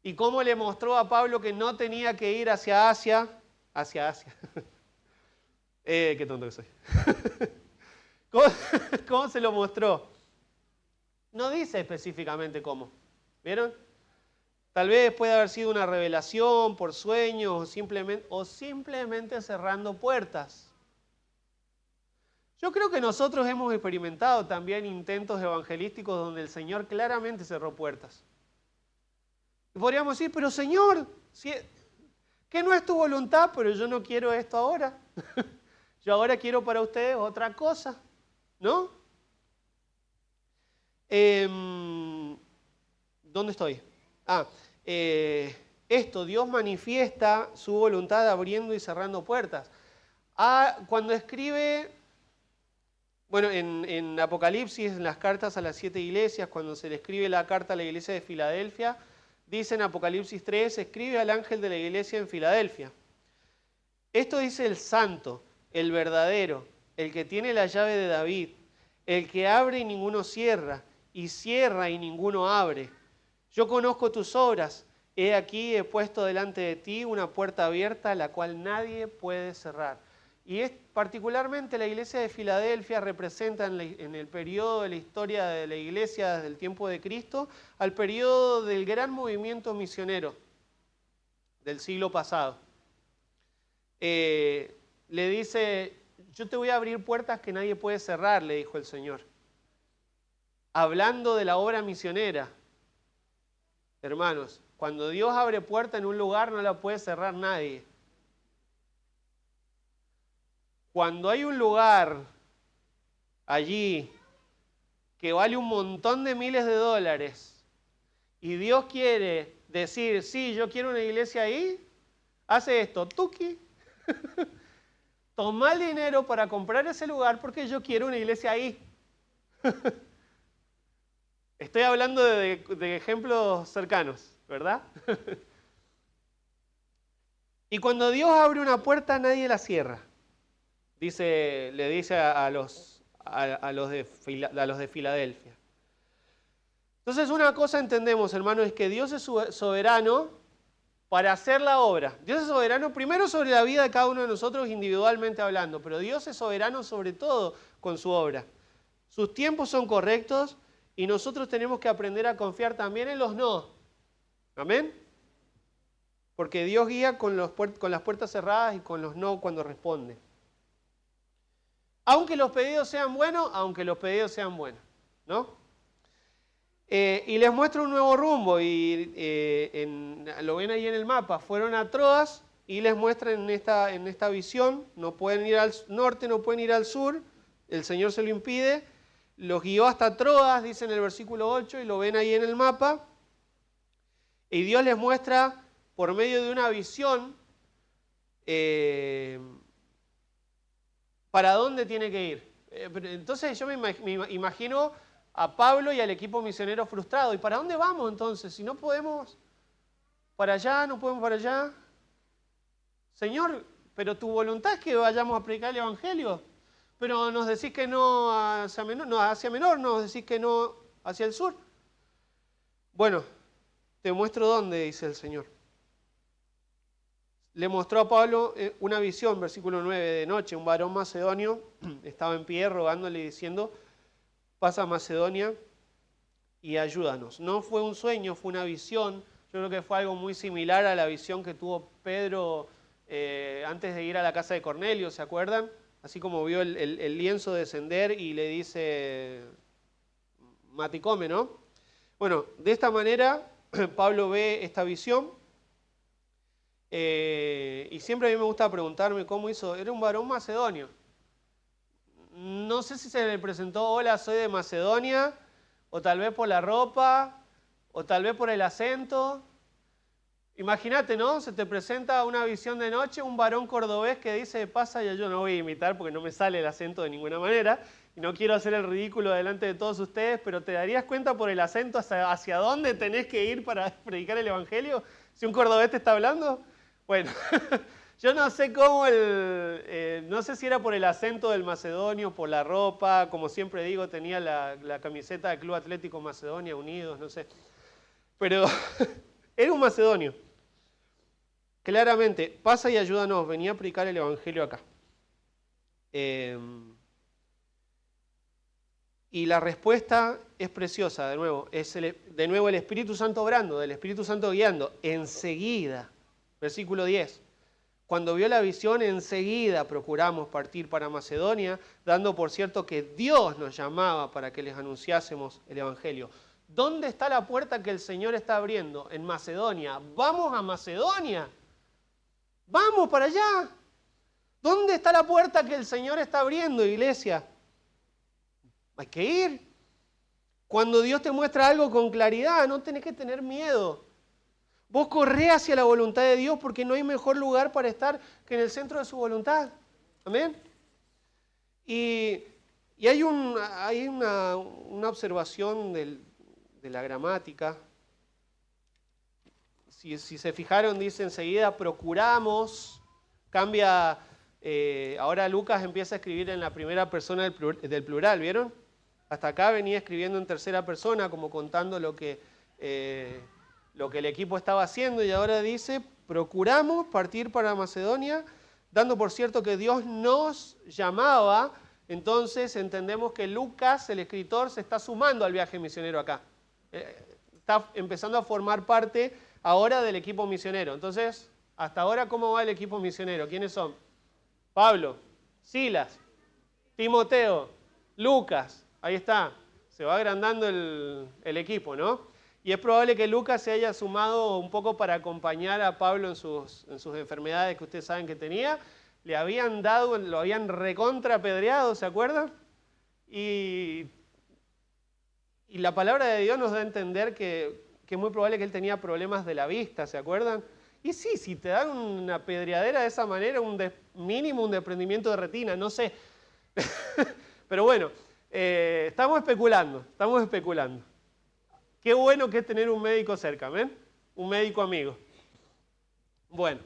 [SPEAKER 1] ¿Y cómo le mostró a Pablo que no tenía que ir hacia Asia? Hacia Asia. Qué tonto que soy. ¿Cómo se lo mostró? No dice específicamente cómo. ¿Vieron? Tal vez puede haber sido una revelación por sueños o simplemente cerrando puertas. Yo creo que nosotros hemos experimentado también intentos evangelísticos donde el Señor claramente cerró puertas. Y podríamos decir, pero Señor, que no es tu voluntad, pero yo no quiero esto ahora. Yo ahora quiero para ustedes otra cosa, ¿no? ¿Dónde estoy? Dios manifiesta su voluntad abriendo y cerrando puertas. Cuando escribe, bueno, en Apocalipsis, en las cartas a las 7 iglesias, cuando se le escribe la carta a la iglesia de Filadelfia, dice en Apocalipsis 3, escribe al ángel de la iglesia en Filadelfia. Esto dice el santo, el verdadero, el que tiene la llave de David, el que abre y ninguno cierra, y cierra y ninguno abre. Yo conozco tus obras, he aquí he puesto delante de ti una puerta abierta, la cual nadie puede cerrar. Y particularmente la iglesia de Filadelfia representa en el periodo de la historia de la iglesia desde el tiempo de Cristo al periodo del gran movimiento misionero del siglo pasado. Le dice, yo te voy a abrir puertas que nadie puede cerrar, le dijo el Señor. Hablando de la obra misionera. Hermanos, cuando Dios abre puerta en un lugar no la puede cerrar nadie. Cuando hay un lugar allí que vale un montón de miles de dólares y Dios quiere decir, sí, yo quiero una iglesia ahí, hace esto, tuki, Tomá el dinero para comprar ese lugar porque yo quiero una iglesia ahí. Estoy hablando de ejemplos cercanos, ¿verdad? Y cuando Dios abre una puerta, nadie la cierra. Le dice a los de Filadelfia. Entonces una cosa entendemos, hermanos, es que Dios es soberano para hacer la obra. Dios es soberano primero sobre la vida de cada uno de nosotros individualmente hablando, pero Dios es soberano sobre todo con su obra. Sus tiempos son correctos y nosotros tenemos que aprender a confiar también en los no. ¿Amén? Porque Dios guía con las puertas cerradas y con los no cuando responde. Aunque los pedidos sean buenos, ¿no? Y les muestro un nuevo rumbo, y lo ven ahí en el mapa. Fueron a Troas y les muestran en esta visión, no pueden ir al norte, no pueden ir al sur, el Señor se lo impide, los guió hasta Troas, dice en el versículo 8, y lo ven ahí en el mapa, y Dios les muestra por medio de una visión para dónde tiene que ir. Entonces yo me imagino a Pablo y al equipo misionero frustrado. ¿Y para dónde vamos entonces? Si no podemos para allá, no podemos para allá. Señor, pero tu voluntad es que vayamos a predicar el Evangelio. Pero nos decís que no hacia menor, nos decís que no hacia el sur. Bueno, te muestro dónde, dice el Señor. Le mostró a Pablo una visión, versículo 9, de noche. Un varón macedonio estaba en pie rogándole y diciendo: pasa a Macedonia y ayúdanos. No fue un sueño, fue una visión. Yo creo que fue algo muy similar a la visión que tuvo Pedro antes de ir a la casa de Cornelio, ¿se acuerdan? Así como vio el lienzo descender y le dice: mate y come, ¿no? Bueno, de esta manera Pablo ve esta visión. Y siempre a mí me gusta preguntarme cómo hizo. Era un varón macedonio. No sé si se le presentó: hola, soy de Macedonia, o tal vez por la ropa, o tal vez por el acento. Imagínate, ¿no? Se te presenta una visión de noche, un varón cordobés que dice: pasa, y yo no voy a imitar porque no me sale el acento de ninguna manera, y no quiero hacer el ridículo delante de todos ustedes, pero ¿te darías cuenta por el acento hacia dónde tenés que ir para predicar el Evangelio? Si un cordobés te está hablando. Bueno, yo no sé cómo no sé si era por el acento del macedonio, por la ropa, como siempre digo, tenía la camiseta del Club Atlético Macedonia, Unidos, no sé. Pero era un macedonio. Claramente, pasa y ayúdanos, venía a predicar el Evangelio acá. Y la respuesta es preciosa, de nuevo. Es de nuevo el Espíritu Santo obrando, el Espíritu Santo guiando. Enseguida, versículo 10. Cuando vio la visión, enseguida procuramos partir para Macedonia, dando por cierto que Dios nos llamaba para que les anunciásemos el Evangelio. ¿Dónde está la puerta que el Señor está abriendo? En Macedonia. ¡Vamos a Macedonia! ¡Vamos para allá! ¿Dónde está la puerta que el Señor está abriendo, iglesia? Hay que ir. Cuando Dios te muestra algo con claridad, no tenés que tener miedo. Vos corré hacia la voluntad de Dios porque no hay mejor lugar para estar que en el centro de su voluntad. Amén. Y hay una observación de la gramática. Si se fijaron, dice enseguida procuramos, cambia, ahora Lucas empieza a escribir en la primera persona del plural, ¿vieron? Hasta acá venía escribiendo en tercera persona, como contando lo que el equipo estaba haciendo, y ahora dice, procuramos partir para Macedonia, dando por cierto que Dios nos llamaba. Entonces entendemos que Lucas, el escritor, se está sumando al viaje misionero acá. Está empezando a formar parte ahora del equipo misionero. Entonces, hasta ahora, ¿cómo va el equipo misionero? ¿Quiénes son? Pablo, Silas, Timoteo, Lucas. Ahí está. Se va agrandando el equipo, ¿no? Y es probable que Lucas se haya sumado un poco para acompañar a Pablo en sus enfermedades que ustedes saben que tenía. Le habían dado, lo habían recontrapedreado, ¿se acuerdan? Y la palabra de Dios nos da a entender que es muy probable que él tenía problemas de la vista, ¿se acuerdan? Y sí, si te dan una pedreadera de esa manera, mínimo un desprendimiento de retina, no sé. Pero bueno, estamos especulando. Qué bueno que es tener un médico cerca, ¿ven? Un médico amigo. Bueno.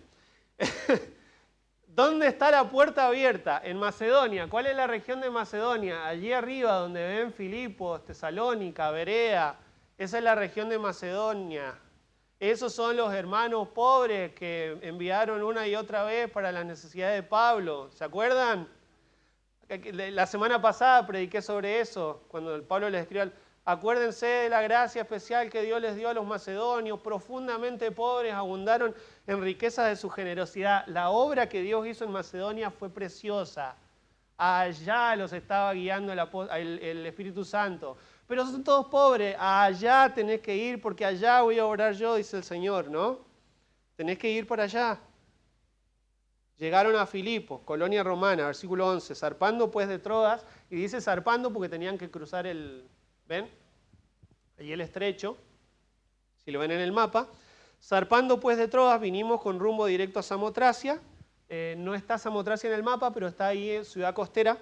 [SPEAKER 1] ¿Dónde está la puerta abierta? En Macedonia. ¿Cuál es la región de Macedonia? Allí arriba, donde ven Filipos, Tesalónica, Berea. Esa es la región de Macedonia. Esos son los hermanos pobres que enviaron una y otra vez para las necesidades de Pablo. ¿Se acuerdan? La semana pasada prediqué sobre eso, cuando Pablo les escribió: acuérdense de la gracia especial que Dios les dio a los macedonios, profundamente pobres, abundaron en riquezas de su generosidad. La obra que Dios hizo en Macedonia fue preciosa. Allá los estaba guiando el Espíritu Santo. Pero son todos pobres, allá tenés que ir porque allá voy a orar yo, dice el Señor, ¿no? Tenés que ir para allá. Llegaron a Filipos, colonia romana, versículo 11, zarpando pues de Troas, y dice zarpando porque tenían que cruzar ¿ven? Allí el estrecho, si lo ven en el mapa. Zarpando pues de Troas, vinimos con rumbo directo a Samotracia. No está Samotracia en el mapa, pero está ahí en ciudad costera.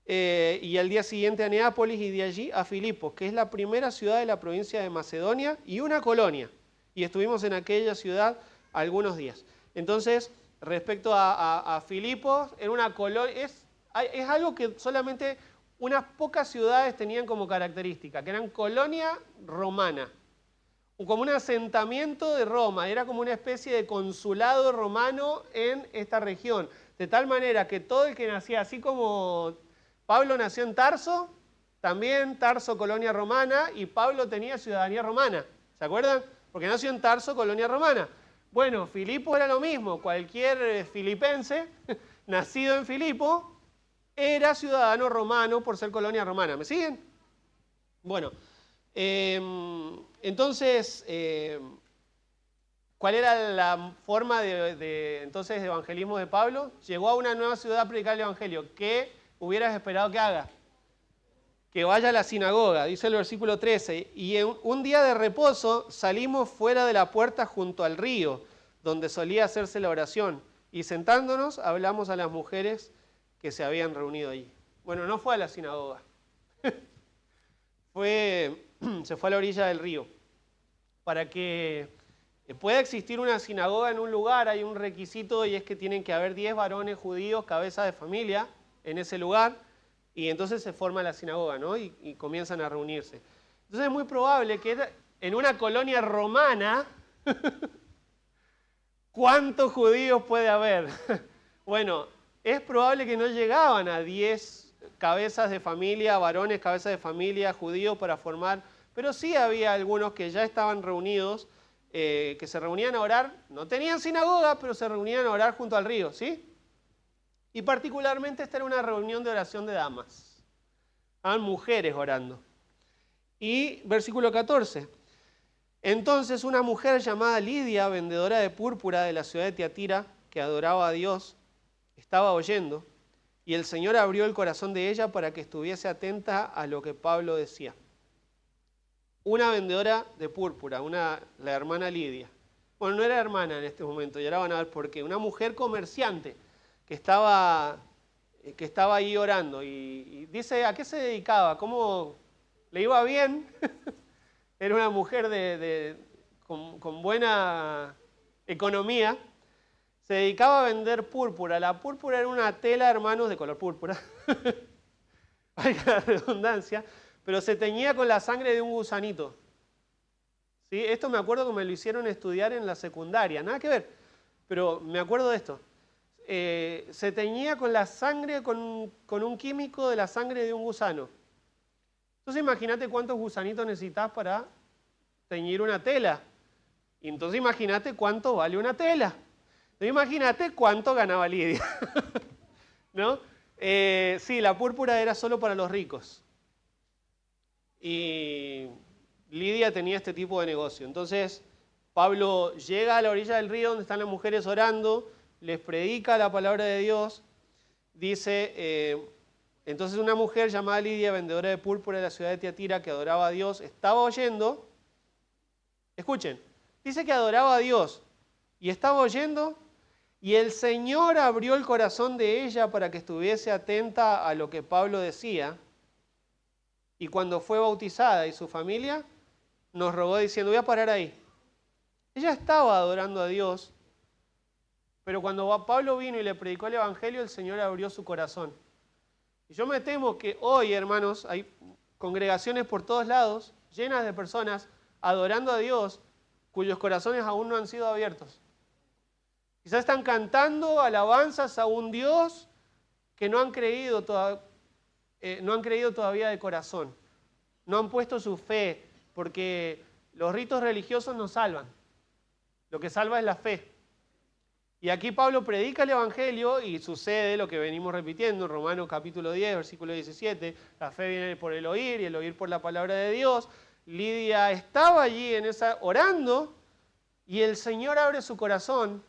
[SPEAKER 1] Y al día siguiente a Neápolis y de allí a Filipos, que es la primera ciudad de la provincia de Macedonia y una colonia. Y estuvimos en aquella ciudad algunos días. Entonces, respecto a Filipos, en una colonia, es algo que solamente unas pocas ciudades tenían como característica, que eran colonia romana, como un asentamiento de Roma, era como una especie de consulado romano en esta región, de tal manera que todo el que nacía, así como Pablo nació en Tarso, también Tarso, colonia romana, y Pablo tenía ciudadanía romana, ¿se acuerdan? Porque nació en Tarso, colonia romana. Bueno, Filipo era lo mismo, cualquier filipense nacido en Filipo era ciudadano romano por ser colonia romana. ¿Me siguen? Bueno, entonces, ¿cuál era la forma entonces de evangelismo de Pablo? Llegó a una nueva ciudad a predicar el evangelio. ¿Qué hubieras esperado que haga? Que vaya a la sinagoga, dice el versículo 13. Y en un día de reposo salimos fuera de la puerta junto al río, donde solía hacerse la oración. Y sentándonos hablamos a las mujeres que se habían reunido allí. Bueno, no fue a la sinagoga. Se fue a la orilla del río. Para que pueda existir una sinagoga en un lugar hay un requisito, y es que tienen que haber 10 varones judíos, cabezas de familia, en ese lugar, y entonces se forma la sinagoga, ¿no? Y comienzan a reunirse. Entonces es muy probable que en una colonia romana, ¿cuántos judíos puede haber? Bueno, es probable que no llegaban a 10 cabezas de familia, varones, cabezas de familia, judíos para formar, pero sí había algunos que ya estaban reunidos, que se reunían a orar, no tenían sinagoga, pero se reunían a orar junto al río, ¿sí? Y particularmente esta era una reunión de oración de damas. Estaban mujeres orando. Y versículo 14. Entonces una mujer llamada Lidia, vendedora de púrpura de la ciudad de Tiatira, que adoraba a Dios, estaba oyendo, y el Señor abrió el corazón de ella para que estuviese atenta a lo que Pablo decía. Una vendedora de púrpura, la hermana Lidia. Bueno, no era hermana en este momento, y ahora van a ver por qué. Una mujer comerciante que estaba ahí orando. Y dice, ¿a qué se dedicaba? ¿Cómo le iba bien? Era una mujer con buena economía. Se dedicaba a vender púrpura. La púrpura era una tela, hermanos, de color púrpura. Valga la redundancia. Pero se teñía con la sangre de un gusanito. ¿Sí? Esto me acuerdo que me lo hicieron estudiar en la secundaria. Nada que ver. Pero me acuerdo de esto. Se teñía con la sangre, con un químico de la sangre de un gusano. Entonces imagínate cuántos gusanitos necesitas para teñir una tela. Y entonces imagínate cuánto vale una tela. Entonces imagínate cuánto ganaba Lidia. ¿No? Sí, la púrpura era solo para los ricos. Y Lidia tenía este tipo de negocio. Entonces Pablo llega a la orilla del río donde están las mujeres orando, les predica la palabra de Dios. Dice, entonces una mujer llamada Lidia, vendedora de púrpura de la ciudad de Tiatira, que adoraba a Dios, estaba oyendo. Escuchen, dice que adoraba a Dios. y estaba oyendo, y el Señor abrió el corazón de ella para que estuviese atenta a lo que Pablo decía, y cuando fue bautizada y su familia, nos rogó diciendo, voy a parar ahí. Ella estaba adorando a Dios, pero cuando Pablo vino y le predicó el Evangelio, el Señor abrió su corazón. Y yo me temo que hoy, hermanos, hay congregaciones por todos lados, llenas de personas adorando a Dios, cuyos corazones aún no han sido abiertos. Quizás están cantando alabanzas a un Dios que no han creído todavía de corazón. No han puesto su fe, porque los ritos religiosos no salvan. Lo que salva es la fe. Y aquí Pablo predica el Evangelio y sucede lo que venimos repitiendo en Romanos capítulo 10, versículo 17. La fe viene por el oír y el oír por la palabra de Dios. Lidia estaba allí orando y el Señor abre su corazón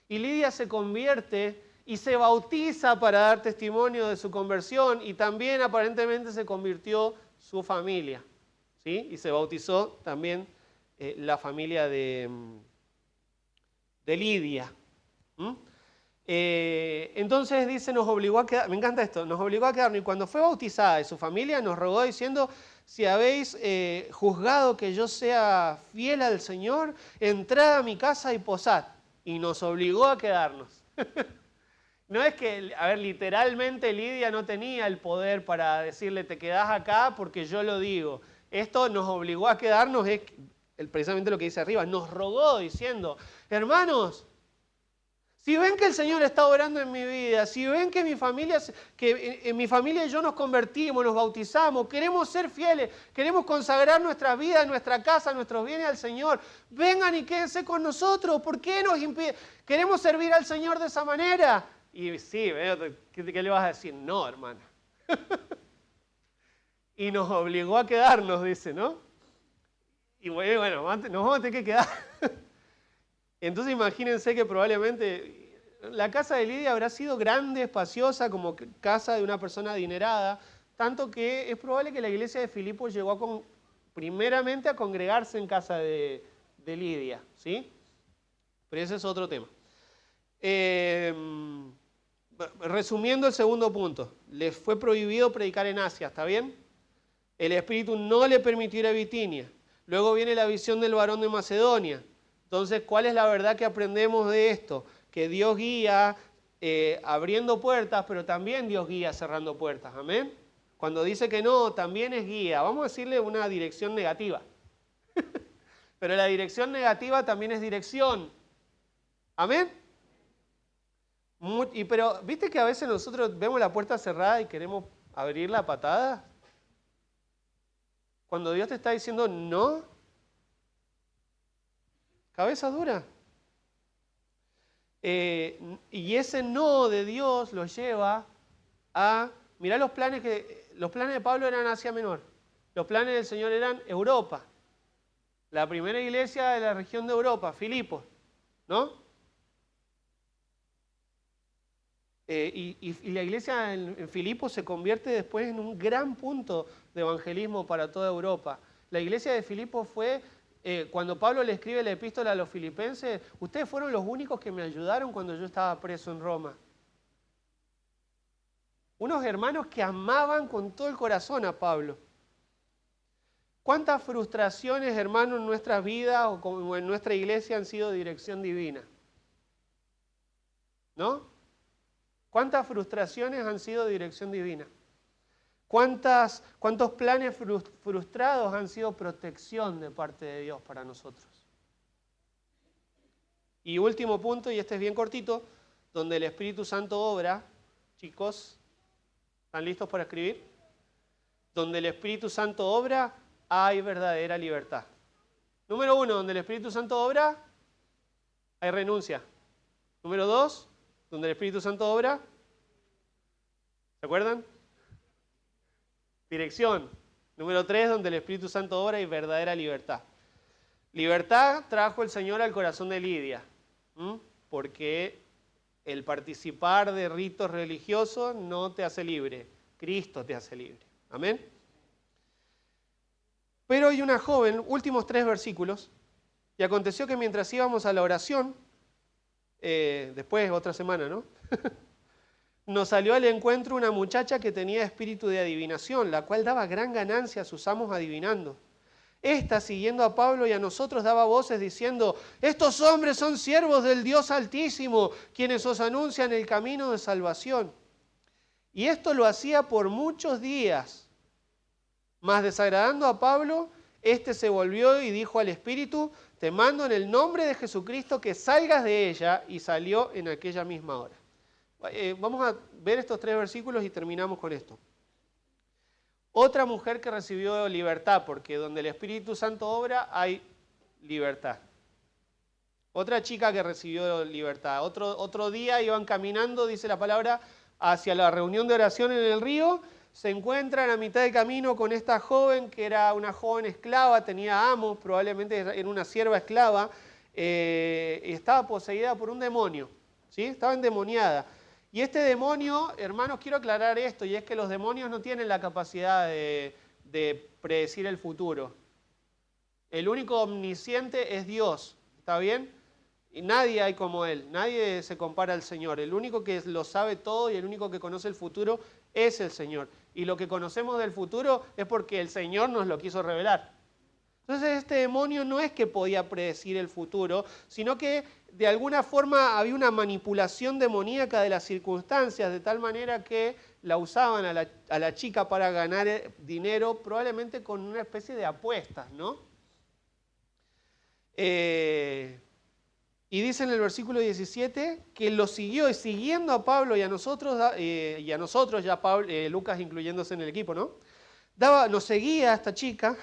[SPEAKER 1] y Lidia se convierte y se bautiza para dar testimonio de su conversión y también aparentemente se convirtió su familia, ¿sí? Y se bautizó también la familia de Lidia. Entonces dice, nos obligó a quedar, me encanta esto, nos obligó a quedarnos y cuando fue bautizada y su familia nos rogó diciendo, si habéis juzgado que yo sea fiel al Señor, entrad a mi casa y posad. Y nos obligó a quedarnos. No es que, a ver, literalmente Lidia no tenía el poder para decirle, te quedás acá porque yo lo digo. Esto nos obligó a quedarnos, es precisamente lo que dice arriba, nos rogó diciendo, hermanos, si ven que el Señor está obrando en mi vida, si ven que en mi familia y yo nos convertimos, nos bautizamos, queremos ser fieles, queremos consagrar nuestra vida, nuestra casa, nuestros bienes al Señor, vengan y quédense con nosotros. ¿Por qué nos impide? ¿Queremos servir al Señor de esa manera? Y sí, ¿qué le vas a decir? No, hermana. Y nos obligó a quedarnos, dice, ¿no? Y bueno, nos vamos a tener que quedar. Entonces imagínense que probablemente la casa de Lidia habrá sido grande, espaciosa, como casa de una persona adinerada, tanto que es probable que la iglesia de Filipos llegó primeramente a congregarse en casa de Lidia, ¿sí? Pero ese es otro tema. Resumiendo el segundo punto, les fue prohibido predicar en Asia, ¿está bien? El Espíritu no le permitió ir a Bitinia. Luego viene la visión del varón de Macedonia. Entonces, ¿cuál es la verdad que aprendemos de esto? Que Dios guía abriendo puertas, pero también Dios guía cerrando puertas. ¿Amén? Cuando dice que no, también es guía. Vamos a decirle una dirección negativa. Pero la dirección negativa también es dirección. ¿Amén? Pero, ¿viste que a veces nosotros vemos la puerta cerrada y queremos abrirla a patadas? Cuando Dios te está diciendo no, cabeza dura. Y ese no de Dios lo lleva a... Mirá los planes de Pablo eran Asia Menor. Los planes del Señor eran Europa. La primera iglesia de la región de Europa, Filipos, ¿no? Y la iglesia en Filipos se convierte después en un gran punto de evangelismo para toda Europa. La iglesia de Filipos fue... cuando Pablo le escribe la epístola a los filipenses, ustedes fueron los únicos que me ayudaron cuando yo estaba preso en Roma. Unos hermanos que amaban con todo el corazón a Pablo. ¿Cuántas frustraciones, hermanos, en nuestras vidas o como en nuestra iglesia han sido dirección divina? ¿No? ¿Cuántas frustraciones han sido dirección divina? ¿Cuántos planes frustrados han sido protección de parte de Dios para nosotros? Y último punto, y este es bien cortito, donde el Espíritu Santo obra, chicos, ¿están listos para escribir? Donde el Espíritu Santo obra, hay verdadera libertad. Número 1, donde el Espíritu Santo obra, hay renuncia. Número 2, donde el Espíritu Santo obra, ¿se acuerdan? Dirección. Número 3, donde el Espíritu Santo obra y verdadera libertad. Libertad trajo el Señor al corazón de Lidia, porque el participar de ritos religiosos no te hace libre, Cristo te hace libre. Amén. Pero hay una joven, últimos 3 versículos, y aconteció que mientras íbamos a la oración, después, otra semana, ¿no? Nos salió al encuentro una muchacha que tenía espíritu de adivinación, la cual daba gran ganancia a sus amos adivinando. Esta, siguiendo a Pablo y a nosotros, daba voces diciendo: estos hombres son siervos del Dios Altísimo, quienes os anuncian el camino de salvación. Y esto lo hacía por muchos días. Mas desagradando a Pablo, éste se volvió y dijo al espíritu: te mando en el nombre de Jesucristo que salgas de ella, y salió en aquella misma hora. Vamos a ver estos 3 versículos y terminamos con esto. Otra mujer que recibió libertad, porque donde el Espíritu Santo obra hay libertad. Otra chica que recibió libertad. Otro día iban caminando, dice la palabra, hacia la reunión de oración en el río. Se encuentran a mitad de camino con esta joven, que era una joven esclava, tenía amos, probablemente era una sierva esclava, estaba poseída por un demonio, ¿sí? Estaba endemoniada. Y este demonio, hermanos, quiero aclarar esto, y es que los demonios no tienen la capacidad de predecir el futuro. El único omnisciente es Dios, ¿está bien? Y nadie hay como Él, nadie se compara al Señor. El único que lo sabe todo y el único que conoce el futuro es el Señor. Y lo que conocemos del futuro es porque el Señor nos lo quiso revelar. Entonces este demonio no es que podía predecir el futuro, sino que de alguna forma había una manipulación demoníaca de las circunstancias, de tal manera que la usaban a la chica para ganar dinero, probablemente con una especie de apuestas, ¿no? Y dice en el versículo 17 que lo siguió, y siguiendo a Pablo y a nosotros ya Pablo, Lucas incluyéndose en el equipo, ¿no? Nos seguía esta chica,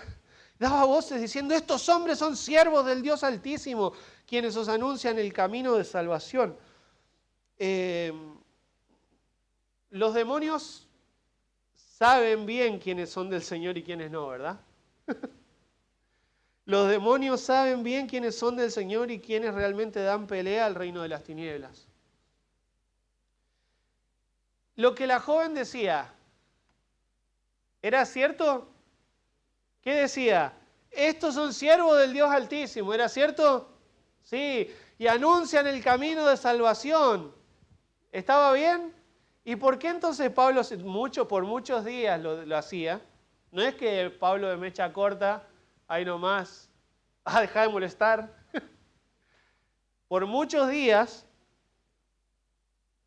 [SPEAKER 1] daba voces diciendo: estos hombres son siervos del Dios Altísimo, quienes os anuncian el camino de salvación. Los demonios saben bien quiénes son del Señor y quiénes no, ¿verdad? Los demonios saben bien quiénes son del Señor y quiénes realmente dan pelea al reino de las tinieblas. Lo que la joven decía, ¿era cierto? ¿Qué decía? Estos son siervos del Dios Altísimo, ¿era cierto? Sí, y anuncian el camino de salvación. ¿Estaba bien? ¿Y por qué entonces Pablo por muchos días lo hacía? No es que Pablo de mecha corta, ahí nomás, deja de molestar. Por muchos días,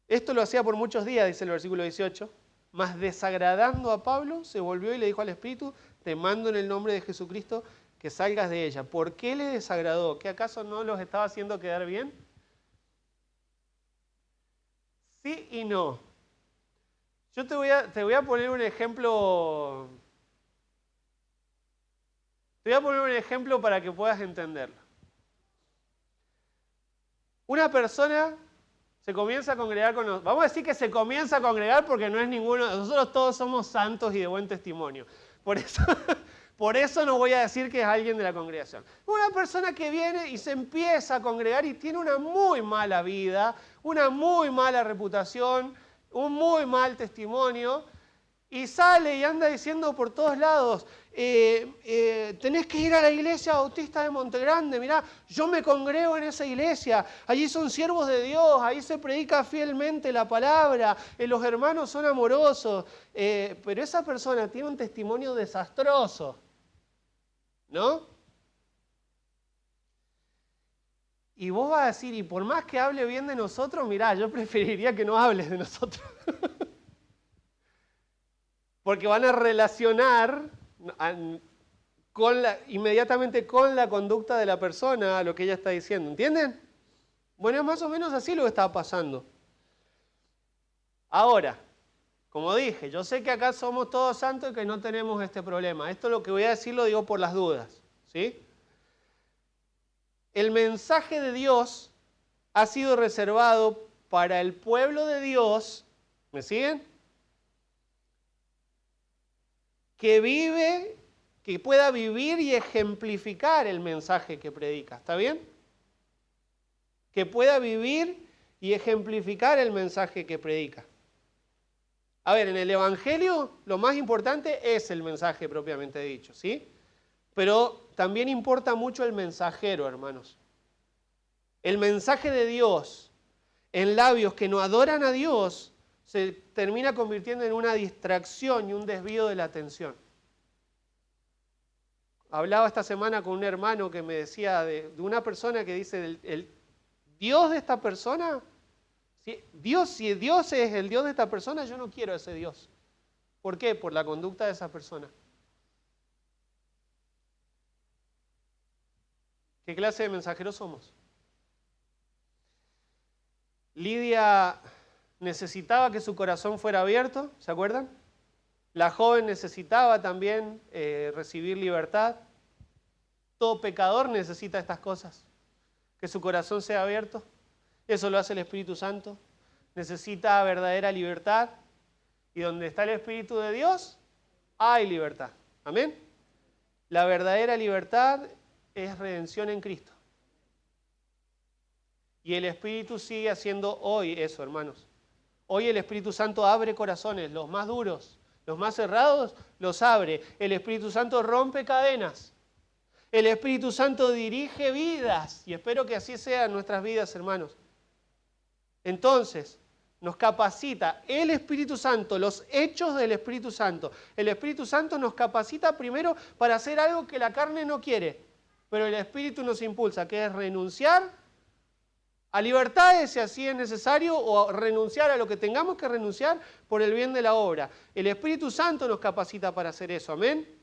[SPEAKER 1] esto lo hacía por muchos días, dice el versículo 18, mas desagradando a Pablo, se volvió y le dijo al Espíritu: te mando en el nombre de Jesucristo que salgas de ella. ¿Por qué le desagradó? ¿Qué acaso no los estaba haciendo quedar bien? Sí y no. Yo te voy a poner un ejemplo. Te voy a poner un ejemplo para que puedas entenderlo. Una persona se comienza a congregar con nosotros. Vamos a decir que se comienza a congregar porque no es ninguno. Nosotros todos somos santos y de buen testimonio. Por eso no voy a decir que es alguien de la congregación. Una persona que viene y se empieza a congregar y tiene una muy mala vida, una muy mala reputación, un muy mal testimonio, y sale y anda diciendo por todos lados: tenés que ir a la iglesia bautista de Montegrande, mirá, yo me congrego en esa iglesia, allí son siervos de Dios, ahí se predica fielmente la palabra, los hermanos son amorosos, pero esa persona tiene un testimonio desastroso, ¿no? Y vos vas a decir: y por más que hable bien de nosotros, mirá, yo preferiría que no hables de nosotros. Porque van a relacionar inmediatamente con la conducta de la persona a lo que ella está diciendo. ¿Entienden? Bueno, es más o menos así lo que está pasando. Ahora, como dije, yo sé que acá somos todos santos y que no tenemos este problema. Esto lo que voy a decir lo digo por las dudas, ¿sí? El mensaje de Dios ha sido reservado para el pueblo de Dios, ¿me siguen? Que pueda vivir y ejemplificar el mensaje que predica, ¿está bien? Que pueda vivir y ejemplificar el mensaje que predica. A ver, en el Evangelio lo más importante es el mensaje propiamente dicho, ¿sí? Pero también importa mucho el mensajero, hermanos. El mensaje de Dios en labios que no adoran a Dios se termina convirtiendo en una distracción y un desvío de la atención. Hablaba esta semana con un hermano que me decía de una persona que dice, el Dios de esta persona, si Dios es el Dios de esta persona, yo no quiero a ese Dios. ¿Por qué? Por la conducta de esa persona. ¿Qué clase de mensajeros somos? Lidia necesitaba que su corazón fuera abierto, ¿se acuerdan? La joven necesitaba también recibir libertad. Todo pecador necesita estas cosas, que su corazón sea abierto. Eso lo hace el Espíritu Santo. Necesita verdadera libertad. Y donde está el Espíritu de Dios, hay libertad. Amén. La verdadera libertad es redención en Cristo. Y el Espíritu sigue haciendo hoy eso, hermanos. Hoy el Espíritu Santo abre corazones, los más duros, los más cerrados, los abre. El Espíritu Santo rompe cadenas. El Espíritu Santo dirige vidas. Y espero que así sea en nuestras vidas, hermanos. Entonces, nos capacita el Espíritu Santo, los hechos del Espíritu Santo. El Espíritu Santo nos capacita primero para hacer algo que la carne no quiere, pero el Espíritu nos impulsa, que es renunciar a libertades si así es necesario, o renunciar a lo que tengamos que renunciar por el bien de la obra. El Espíritu Santo nos capacita para hacer eso, amén.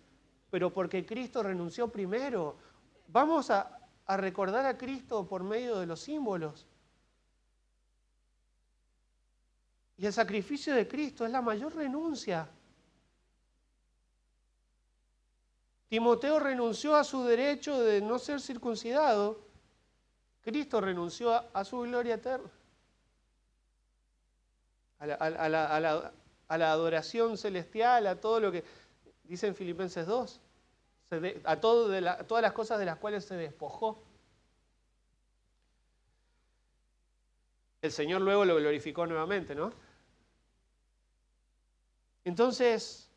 [SPEAKER 1] Pero porque Cristo renunció primero. Vamos a recordar a Cristo por medio de los símbolos. Y el sacrificio de Cristo es la mayor renuncia. Timoteo renunció a su derecho de no ser circuncidado. Cristo renunció a su gloria eterna. A la adoración celestial, a todo lo que dice en Filipenses 2. A todas las cosas de las cuales se despojó. El Señor luego lo glorificó nuevamente, ¿no? Entonces,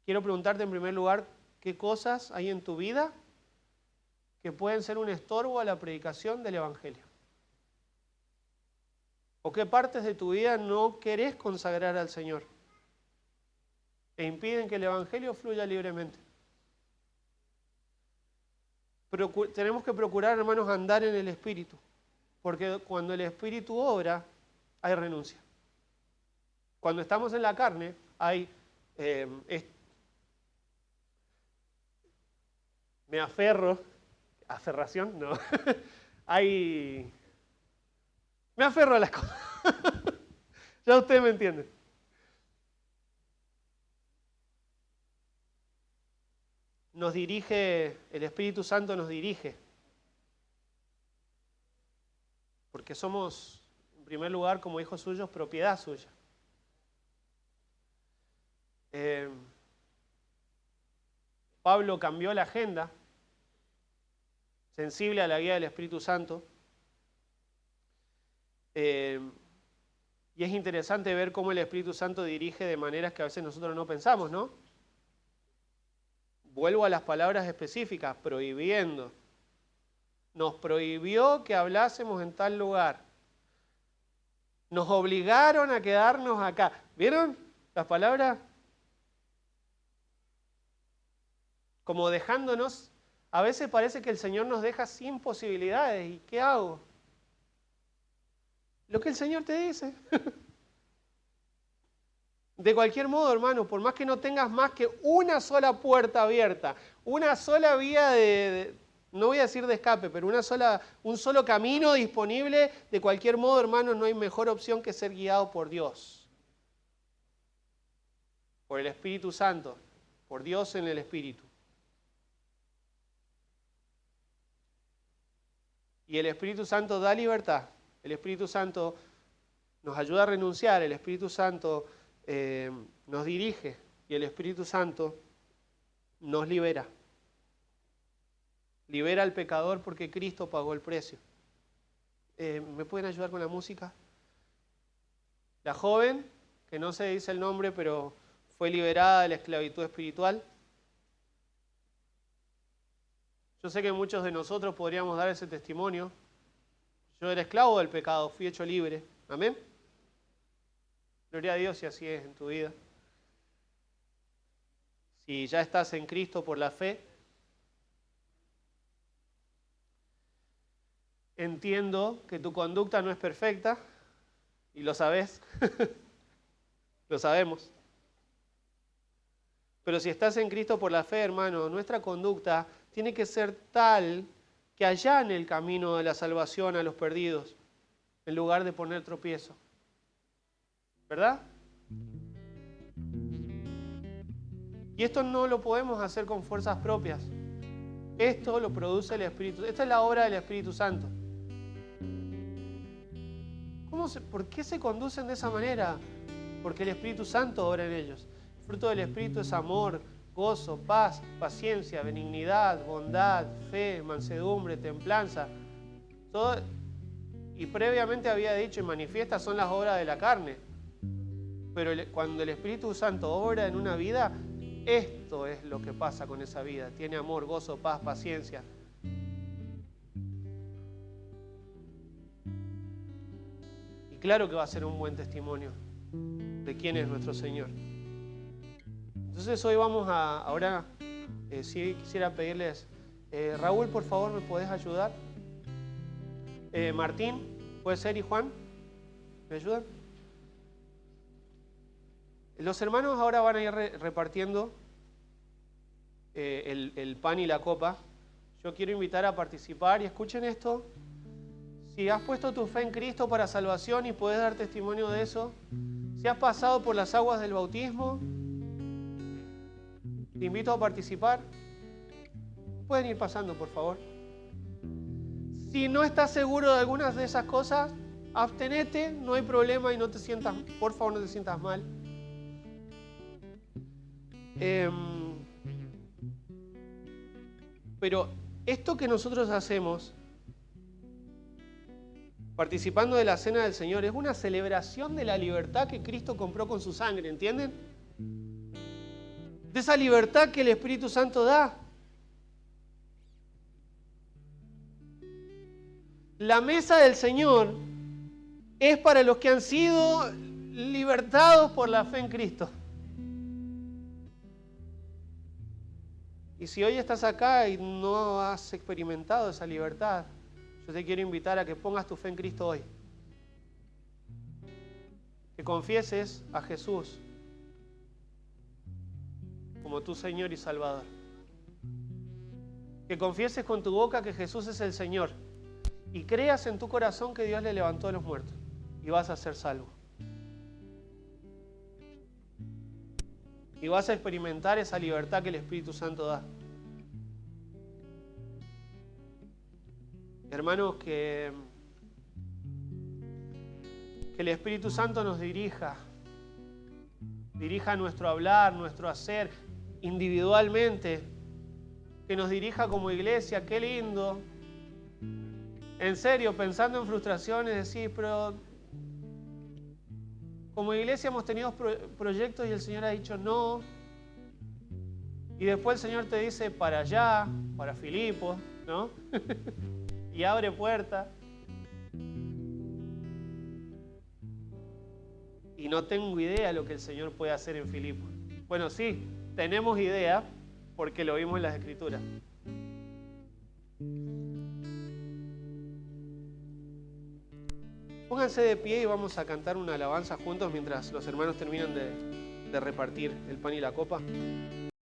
[SPEAKER 1] quiero preguntarte en primer lugar, ¿qué cosas hay en tu vida que pueden ser un estorbo a la predicación del Evangelio? ¿O qué partes de tu vida no querés consagrar al Señor e impiden que el Evangelio fluya libremente? Tenemos que procurar, hermanos, andar en el Espíritu, porque cuando el Espíritu obra, hay renuncia. Cuando estamos en la carne, hay me aferro, aferración, no, me aferro a las cosas. Ya ustedes me entienden. Nos dirige, el Espíritu Santo nos dirige. Porque somos, en primer lugar, como hijos suyos, propiedad suya. Pablo cambió la agenda, sensible a la guía del Espíritu Santo. Y es interesante ver cómo el Espíritu Santo dirige de maneras que a veces nosotros no pensamos, ¿no? Vuelvo a las palabras específicas, prohibiendo. Nos prohibió que hablásemos en tal lugar. Nos obligaron a quedarnos acá. ¿Vieron las palabras? Como dejándonos, a veces parece que el Señor nos deja sin posibilidades. ¿Y qué hago? Lo que el Señor te dice. De cualquier modo, hermano, por más que no tengas más que una sola puerta abierta, una sola vía no voy a decir de escape, pero un solo camino disponible, de cualquier modo, hermano, no hay mejor opción que ser guiado por Dios. Por el Espíritu Santo, por Dios en el Espíritu. Y el Espíritu Santo da libertad. El Espíritu Santo nos ayuda a renunciar. El Espíritu Santo nos dirige. Y el Espíritu Santo nos libera. Libera al pecador porque Cristo pagó el precio. ¿Me pueden ayudar con la música? La joven, que no se dice el nombre, pero fue liberada de la esclavitud espiritual. Yo sé que muchos de nosotros podríamos dar ese testimonio. Yo era esclavo del pecado, fui hecho libre. Amén. Gloria a Dios si así es en tu vida. Si ya estás en Cristo por la fe, entiendo que tu conducta no es perfecta, y lo sabes, lo sabemos. Pero si estás en Cristo por la fe, hermano, nuestra conducta tiene que ser tal que allane el camino de la salvación a los perdidos, en lugar de poner tropiezo. ¿Verdad? Y esto no lo podemos hacer con fuerzas propias. Esto lo produce el Espíritu. Esta es la obra del Espíritu Santo. ¿Por qué se conducen de esa manera? Porque el Espíritu Santo obra en ellos. El fruto del Espíritu es amor, gozo, paz, paciencia, benignidad, bondad, fe, mansedumbre, templanza. Todo, y previamente había dicho, y manifiestas son las obras de la carne. Pero cuando el Espíritu Santo obra en una vida, esto es lo que pasa con esa vida. Tiene amor, gozo, paz, paciencia. Y claro que va a ser un buen testimonio de quién es nuestro Señor. Entonces hoy vamos ahora, sí quisiera pedirles, Raúl, por favor, ¿me podés ayudar? Martín, ¿puede ser? ¿Y Juan? ¿Me ayudan? Los hermanos ahora van a ir repartiendo el pan y la copa. Yo quiero invitar a participar y escuchen esto. Si has puesto tu fe en Cristo para salvación y puedes dar testimonio de eso, si has pasado por las aguas del bautismo, te invito a participar. Pueden ir pasando, por favor. Si no estás seguro de algunas de esas cosas, abstenete, no hay problema y no te sientas, por favor, no te sientas mal. Pero esto que nosotros hacemos, participando de la cena del Señor, es una celebración de la libertad que Cristo compró con su sangre, ¿entienden? De esa libertad que el Espíritu Santo da. La mesa del Señor es para los que han sido libertados por la fe en Cristo. Y si hoy estás acá y no has experimentado esa libertad, yo te quiero invitar a que pongas tu fe en Cristo hoy. Que confieses a Jesús como tu Señor y Salvador. Que confieses con tu boca que Jesús es el Señor. Y creas en tu corazón que Dios le levantó de los muertos. Y vas a ser salvo. Y vas a experimentar esa libertad que el Espíritu Santo da. Hermanos, que el Espíritu Santo nos dirija nuestro hablar, nuestro hacer, individualmente, que nos dirija como iglesia. Qué lindo. En serio, pensando en frustraciones, decir, pero como iglesia hemos tenido proyectos y el Señor ha dicho no. Y después el Señor te dice para allá, para Filipos, ¿no? Y abre puertas. Y no tengo idea de lo que el Señor puede hacer en Filipos. Bueno, sí, tenemos idea porque lo vimos en las Escrituras. Pónganse de pie y vamos a cantar una alabanza juntos mientras los hermanos terminan de repartir el pan y la copa.